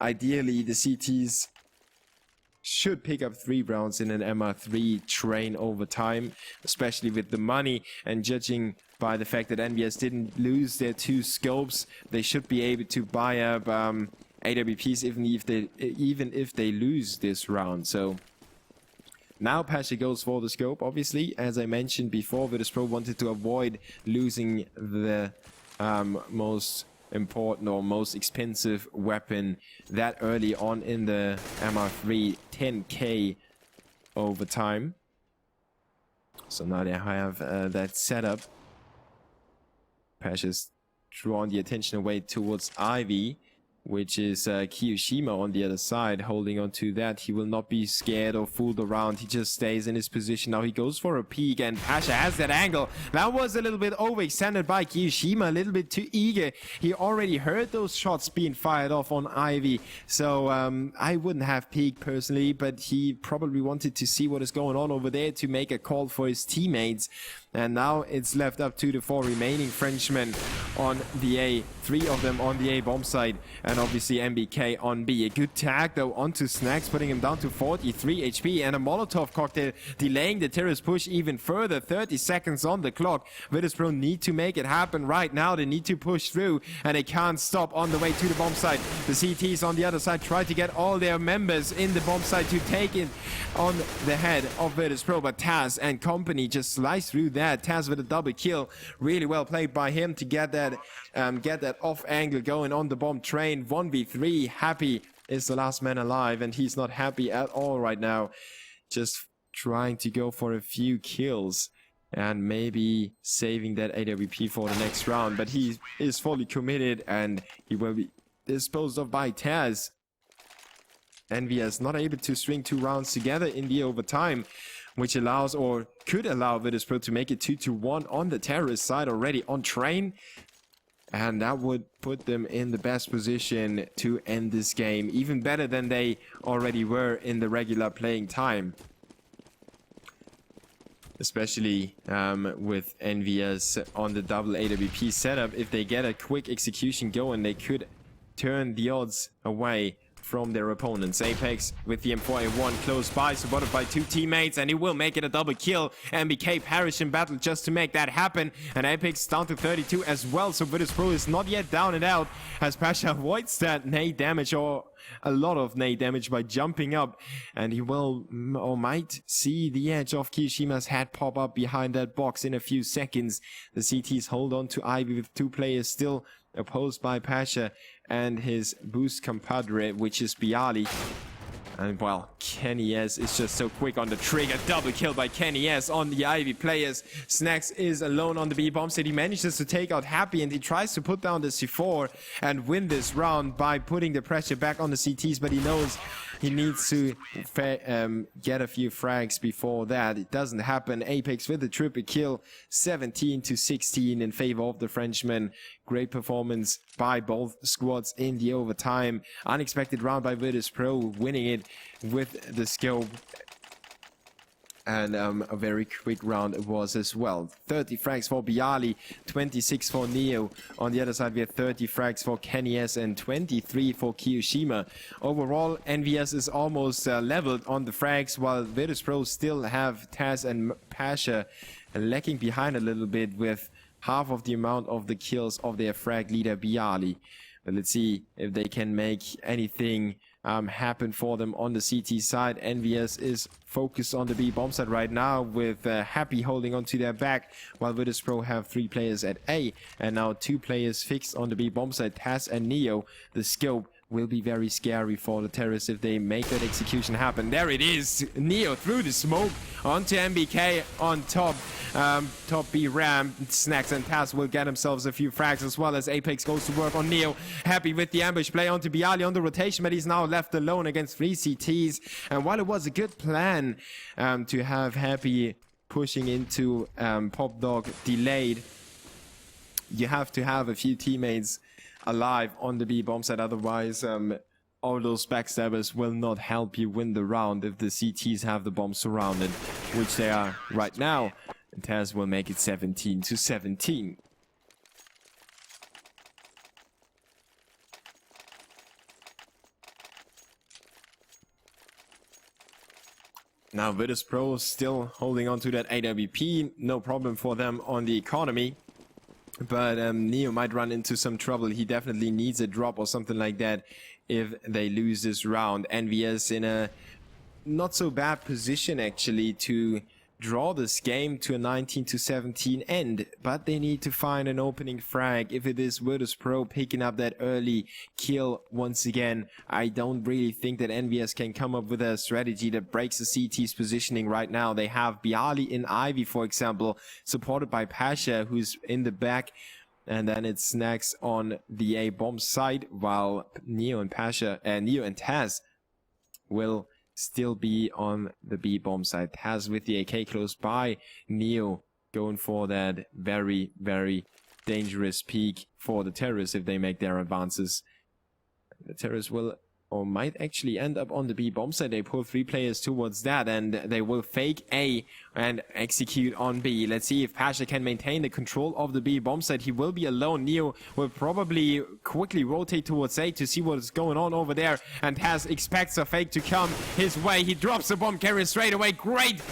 Ideally the CTs should pick up 3 rounds in an MR3 train over time, especially with the money, and judging by the fact that EnVyUs didn't lose their 2 scopes, they should be able to buy up AWPs even if they lose this round. So now pasha goes for the scope. Obviously, as I mentioned before, Virtus.pro wanted to avoid losing the most important or most expensive weapon that early on in the MR3, 10k overtime. So now they have that setup. pasha's drawn the attention away towards Ivy, which is kioShiMa on the other side, holding on to that. He will not be scared or fooled around. He just stays in his position. Now he goes for a peek, and pasha has that angle. That was a little bit overextended by kioShiMa, a little bit too eager. He already heard those shots being fired off on Ivy, so I wouldn't have peeked personally, but he probably wanted to see what is going on over there to make a call for his teammates. And now it's left up to the 4 remaining Frenchmen on the A, 3 of them on the A bomb site, and obviously NBK on B. A good tag though onto Snax, putting him down to 43 HP, and a Molotov cocktail delaying the terrorist push even further. 30 seconds on the clock. Virtus.pro need to make it happen right now. They need to push through, and they can't stop on the way to the bomb site. The CTs on the other side try to get all their members in the bomb site to take it on the head of Virtus.pro, but TaZ and company just slice through that. TaZ with a double kill, really well played by him to get that off angle going on the bomb train. 1v3, happy is the last man alive, and he's not happy at all right now, just trying to go for a few kills and maybe saving that AWP for the next round. But he is fully committed, and he will be disposed of by TaZ. EnVyUs not able to string 2 rounds together in the overtime, which allows or could allow Virtus.pro to make it 2-1 on the terrorist side already on train. And that would put them in the best position to end this game, even better than they already were in the regular playing time. Especially with EnVyUs on the double AWP setup. If they get a quick execution going, they could turn the odds away from their opponents. Apex with the M4A1 close by, supported by 2 teammates, and he will make it a double kill. NBK perish in battle just to make that happen, and Apex down to 32 as well, so Virtus.pro is not yet down and out, as pashaBiceps avoids that nade damage, or a lot of nade damage, by jumping up, and he will or might see the edge of kioShiMa's head pop up behind that box in a few seconds. The CTs hold on to Ivy with 2 players still opposed by pashaBiceps and his boost compadre, which is byali. And well, keniS is just so quick on the trigger. Double kill by keniS on the Ivy players. Snax is alone on the B bomb site. He manages to take out Happy, and he tries to put down the C4 and win this round by putting the pressure back on the CTs, but he knows he needs to get a few frags before that. It doesn't happen. Apex with the triple kill, 17-16 in favor of the Frenchman. Great performance by both squads in the overtime. Unexpected round by Virtus.pro, winning it with the scope. And a very quick round it was as well. 30 frags for byali, 26 for NEO. On the other side, we have 30 frags for keniS and 23 for kioShiMa. Overall, EnVyUs is almost leveled on the frags, while Virtus.pro still have TaZ and pashaBiceps lacking behind a little bit with half of the amount of the kills of their frag leader byali. But let's see if they can make anything happen for them on the CT side. EnVyUs is focused on the B bomb side right now, with Happy holding on to their back, while Virtus.pro have 3 players at A and now 2 players fixed on the B bomb side, TaZ and NEO. The scope will be very scary for the terrorists if they make that execution happen. There it is, NEO through the smoke onto NBK on top. Top B ramp. Snax and TaZ will get themselves a few frags, as well as Apex goes to work on NEO. Happy with the ambush play onto byali on the rotation, but he's now left alone against 3 CTs. And while it was a good plan to have Happy pushing into Pop Dog delayed, you have to have a few teammates alive on the B bomb side, otherwise all those backstabbers will not help you win the round if the CTs have the bomb surrounded, which they are right now. And TaZ will make it 17-17. Now Virtus.pro still holding on to that AWP, no problem for them on the economy. But NEO might run into some trouble. He definitely needs a drop or something like that if they lose this round. EnVyUs in a not so bad position actually to draw this game to a 19-17 end, but they need to find an opening frag. If it is Virtus.pro picking up that early kill once again, I don't really think that EnVyUs can come up with a strategy that breaks the CT's positioning right now. They have byali in Ivy, for example, supported by pashaBiceps, who's in the back, and then it's Snax on the A bomb side, while NEO and TaZ will still be on the B bomb side. TaZ with the AK close by. NEO going for that very, very dangerous peek for the terrorists if they make their advances. The terrorists will or might actually end up on the B bomb side. They pull 3 players towards that, and they will fake A and execute on B. Let's see if pashaBiceps can maintain the control of the B bomb side. He will be alone. NEO will probably quickly rotate towards A to see what is going on over there, and TaZ expects a fake to come his way. He drops the bomb carrier straight away. Great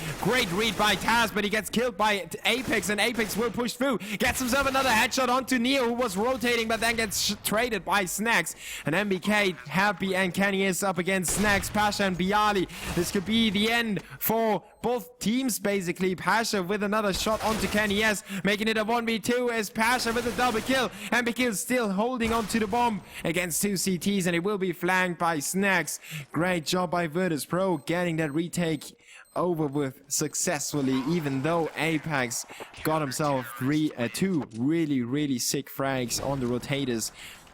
read by TaZ, but he gets killed by Apex, and Apex will push through. Gets himself another headshot onto NEO, who was rotating, but then gets traded by Snax. And NBK, Happy and keniS up against Snax, pashaBiceps and byali. This could be the end for both teams, basically. pashaBiceps with another shot onto keniS, making it a 1v2 as pashaBiceps with a double kill. NBK is still holding onto the bomb against 2 CTs, and it will be flanked by Snax. Great job by Virtus.pro getting that retake over with successfully, even though Apex got himself 2 really sick frags on the rotators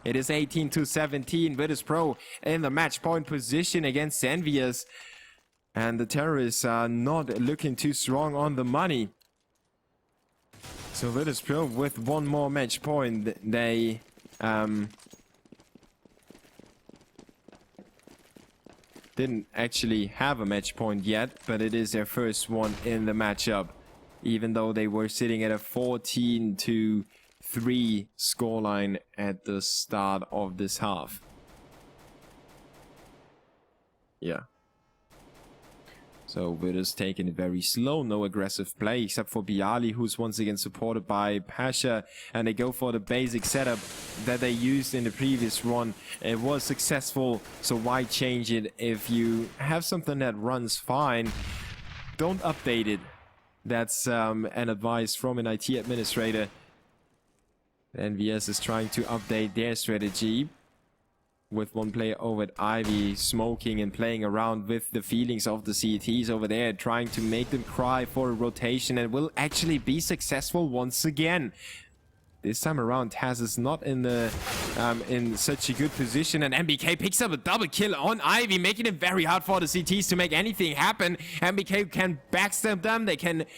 It is 18-17. Virtus.pro in the match point position against EnVyUs. And the terrorists are not looking too strong on the money. So Virtus.pro with one more match point. They didn't actually have a match point yet, but it is their first one in the matchup. Even though they were sitting at a 14-3 scoreline at the start of this half. Yeah. So Virtus taking it very slow, no aggressive play, except for byali, who's once again supported by pasha, and they go for the basic setup that they used in the previous run. It was successful, so why change it? If you have something that runs fine, don't update it. That's an advice from an IT administrator. EnVyUs is trying to update their strategy with one player over at Ivy smoking and playing around with the feelings of the CTs over there, trying to make them cry for a rotation, and will actually be successful once again. This time around, TaZ is not in the in such a good position, and NBK picks up a double kill on Ivy, making it very hard for the CTs to make anything happen. NBK can backstab them.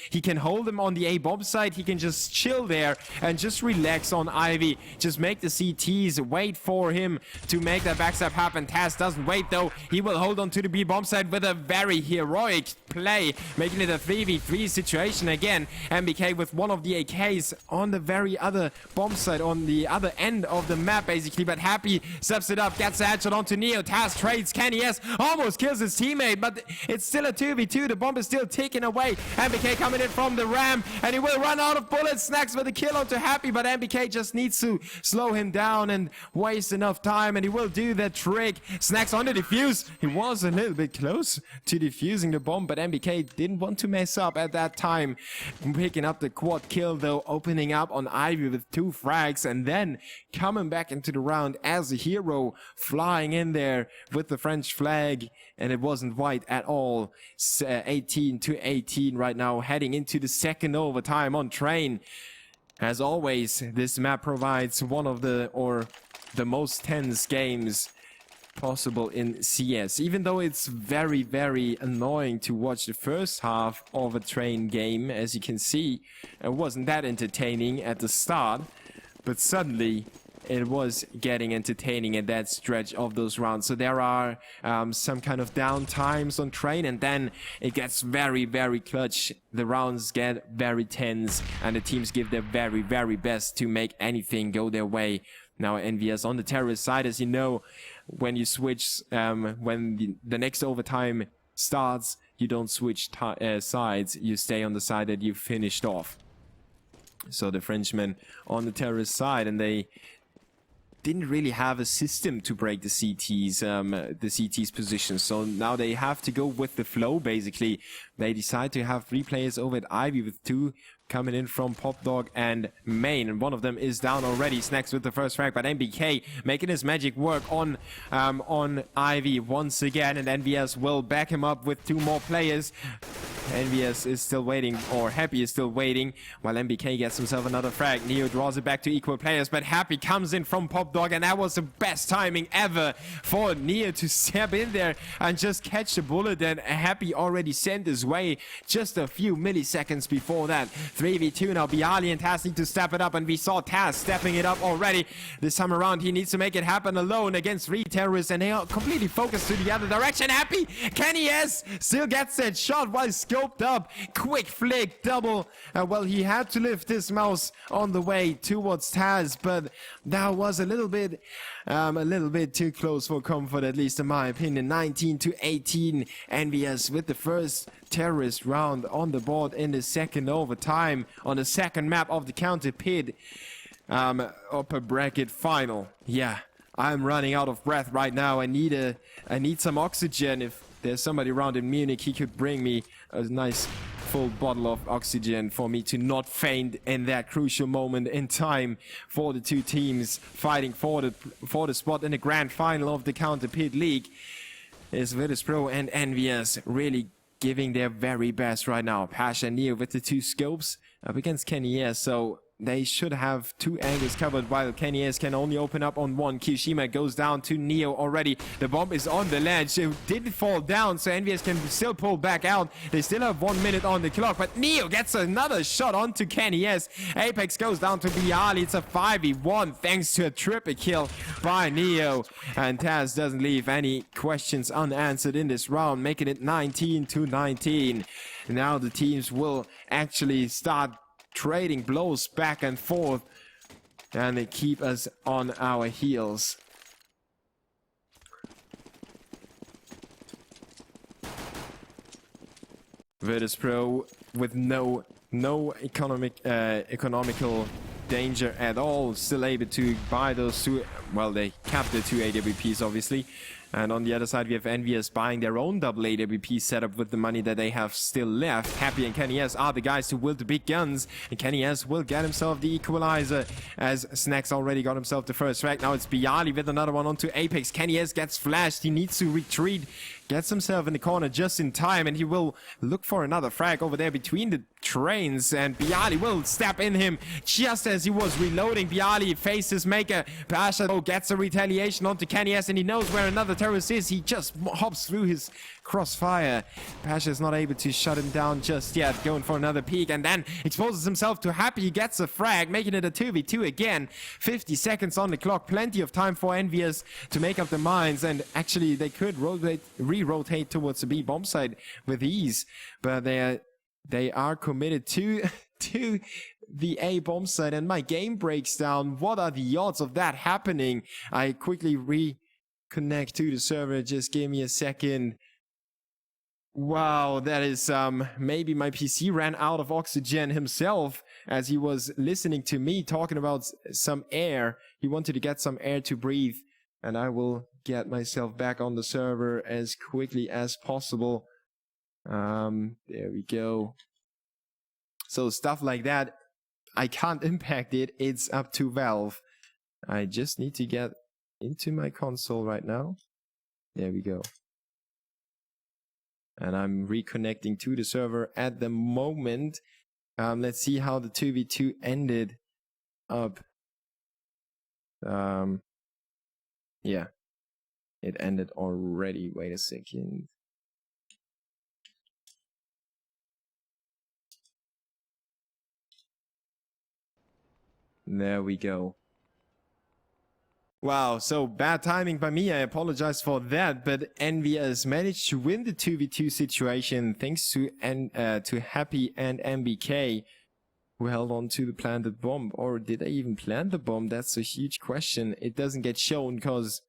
He can hold them on the A bomb side. He can just chill there and just relax on Ivy. Just make the CTs wait for him to make that backstab happen. TaZ doesn't wait though. He will hold on to the B bomb side with a very heroic play, making it a 3v3 situation again. NBK with one of the AKs on the very other bomb site, on the other end of the map basically, but Happy steps it up, gets a headshot onto Neo. TaZ trades keniS, almost kills his teammate, but it's still a 2v2. The bomb is still taken away. NBK coming in from the ramp, and he will run out of bullets. Snax with a kill onto Happy, but NBK just needs to slow him down and waste enough time, and he will do that trick. Snax on the defuse. He was a little bit close to defusing the bomb, but NBK didn't want to mess up at that time. Picking up the quad kill though, opening up on Ivy with 2 frags, and then coming back into the round as a hero, flying in there with the French flag, and it wasn't white at all. 18-18 right now, heading into the second overtime on Train. As always, this map provides one of the most tense games possible in CS. Even though it's very, very annoying to watch the first half of a Train game, as you can see, it wasn't that entertaining at the start, but suddenly it was getting entertaining at that stretch of those rounds. So there are some kind of down times on Train, and then it gets very, very clutch. The rounds get very tense, and the teams give their very, very best to make anything go their way. Now EnVyUs on the terrorist side, as you know, when you switch, when the next overtime starts, you don't switch sides, you stay on the side that you finished off. So the Frenchmen on the terrorist side, and they didn't really have a system to break the CT's position. So now they have to go with the flow, basically. They decide to have 3 players over at Ivy, with 2 coming in from PopDog and Main, and one of them is down already. Snax with the first frag, but NBK making his magic work on Ivy once again, and EnVyUs will back him up with 2 more players. EnVyUs is still waiting, or Happy is still waiting, while NBK gets himself another frag. Neo draws it back to equal players, but Happy comes in from PopDog, and that was the best timing ever for Neo to step in there and just catch the bullet, and Happy already sent his way just a few milliseconds before that. 3v2 now. byali and TaZ need to step it up, and we saw TaZ stepping it up already. This time around, he needs to make it happen alone against 3 terrorists, and they are completely focused to the other direction. Happy keniS still gets that shot while scoped up. Quick flick, double. Well, he had to lift his mouse on the way towards TaZ, but that was a little bit too close for comfort, at least in my opinion. 19-18, EnVyUs with the first terrorist round on the board in the second overtime on the second map of the counter pit upper bracket final. Yeah, I'm running out of breath right now. I need some oxygen. If there's somebody around in Munich, he could bring me a nice full bottle of oxygen for me to not faint in that crucial moment in time for the 2 teams fighting for the spot in the grand final of the counter pit league. Is Virtus.pro and EnVyUs really giving their very best right now. pasha and Neo with the 2 scopes up against keniS. So they should have 2 angles covered, while keniS can only open up on 1. kioShiMa goes down to Neo already. The bomb is on the ledge. It did fall down, so EnVyUs can still pull back out. They still have 1 minute on the clock, but Neo gets another shot onto keniS. Apex goes down to byali. It's a 5v1 thanks to a triple kill by Neo. And TaZ doesn't leave any questions unanswered in this round, making it 19-19. Now the teams will actually start trading blows back and forth, and they keep us on our heels. Virtus.pro with no economical danger at all, still able to buy those 2. Well, they capped the 2 AWPs obviously. And on the other side, we have EnVyUs buying their own double AWP setup with the money that they have still left. Happy and keniS are the guys who wield the big guns. And keniS will get himself the equalizer, as Snax already got himself the first frag. Now it's byali with another one onto Apex. keniS gets flashed. He needs to retreat. Gets himself in the corner just in time, and he will look for another frag over there between the trains, and byali will step in him just as he was reloading. byali faces Maker. pasha gets a retaliation onto keniS, and he knows where another terrorist is. He just hops through his crossfire. pasha is not able to shut him down just yet, going for another peek, and then exposes himself to Happy. He gets a frag, making it a 2v2 again. 50 seconds on the clock, plenty of time for EnVyUs to make up their minds, and actually they could re-rotate towards the B bomb site with ease, but they are committed to the A bomb site, and my game breaks down. What are the odds of that happening? I quickly reconnect to the server. Just give me a second. Wow, that is maybe my PC ran out of oxygen himself as he was listening to me talking about some air. He wanted to get some air to breathe, and I will get myself back on the server as quickly as possible. There we go. So stuff like that, I can't impact it. It's up to Valve. I just need to get into my console right now. There we go. And I'm reconnecting to the server at the moment. Let's see how the 2v2 ended up. Yeah, it ended already. Wait a second. There we go. Wow, so bad timing by me. I apologize for that, but EnVyUs managed to win the 2v2 situation thanks to Happy and NBK, who held on to the planted bomb. Or did they even plant the bomb? That's a huge question. It doesn't get shown because,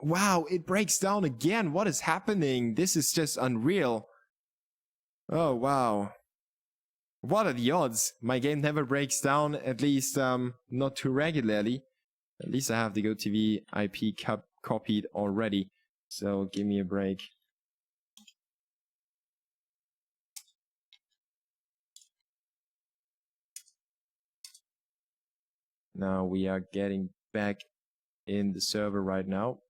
wow, it breaks down again. What is happening? This is just unreal. Oh, wow. What are the odds? My game never breaks down, at least not too regularly. At least I have the GoTV IP copied already. So give me a break. Now we are getting back in the server right now.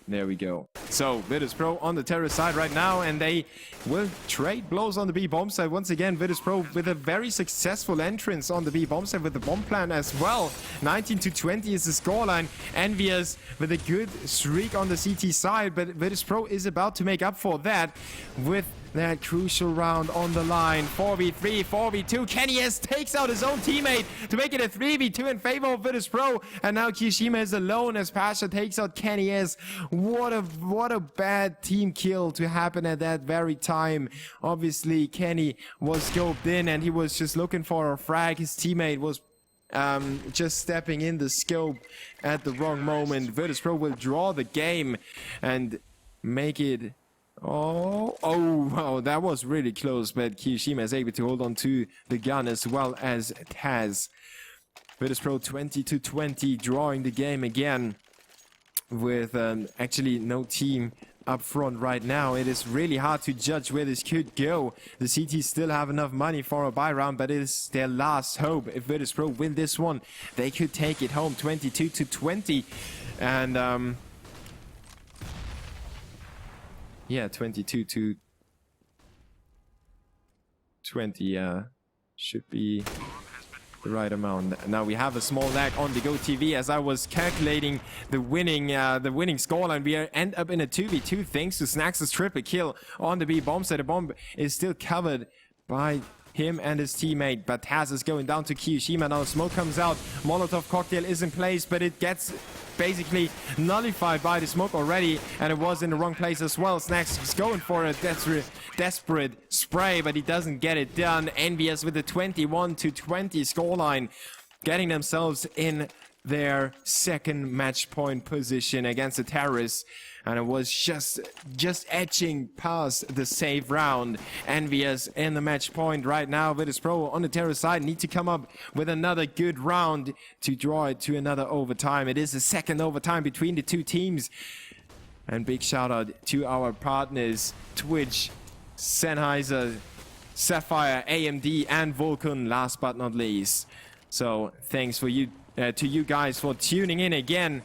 There we go. So Virtus.pro on the terrorist side right now, and they will trade blows on the B bomb side once again. Virtus.pro with a very successful entrance on the B bomb side with the bomb plan as well. 19-20 is the scoreline. EnVyUs with a good streak on the CT side, but Virtus.pro is about to make up for that with that crucial round on the line. 4v3, 4v2. keniS takes out his own teammate to make it a 3v2 in favor of Virtus.pro. And now kioShiMa is alone as pasha takes out keniS. What a bad team kill to happen at that very time. Obviously, Kenny was scoped in and he was just looking for a frag. His teammate was just stepping in the scope at the wrong moment. Virtus.pro will draw the game and make it. Oh, wow, that was really close, but kioShiMa is able to hold on to the gun as well as TaZ. Virtus.pro 20-20, drawing the game again with actually no team up front right now. It is really hard to judge where this could go. The CT still have enough money for a buy round, but it is their last hope. If Virtus.pro win this one, they could take it home 22-20. And Yeah, 22 to 20 should be the right amount. Now we have a small lag on the Go TV as I was calculating the winning scoreline. We end up in a 2v2 thanks to Snax's triple kill on the B bomb site. The bomb is still covered by him and his teammate, but TaZ is going down to kioShiMa. Now smoke comes out, Molotov cocktail is in place, but it gets basically nullified by the smoke already, and it was in the wrong place as well. Snax is going for a desperate spray, but he doesn't get it done. EnVyUs with a 21 to 20 scoreline, getting themselves in their second match point position against the terrorists, and it was just edging past the save round. EnVyUs in the match point right now. Virtus.pro on the terrorist side need to come up with another good round to draw it to another overtime. It is the second overtime between the two teams, and big shout out to our partners Twitch, Sennheiser, Sapphire, AMD and Vulcan last but not least. So thanks for you to you guys for tuning in again.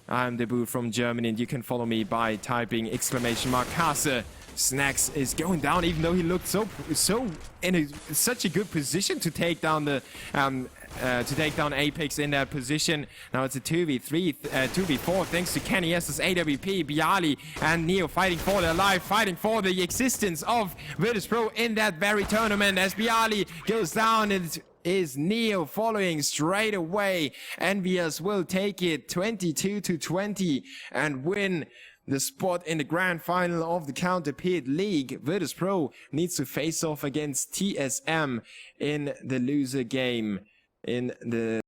I'm Debu from Germany, and you can follow me by typing !Kasse. Snax is going down, even though he looked so in such a good position to take down the Apex in that position. Now it's a 2v3, 2v4 thanks to Kenny S's AWP, Byali and Neo fighting for their life, fighting for the existence of Virtus.pro in that very tournament. As Byali goes down, it is Neo following straight away. EnVyUs will take it 22 to 20 and win the spot in the grand final of the Counterpit League. Virtus.pro needs to face off against TSM in the loser game in the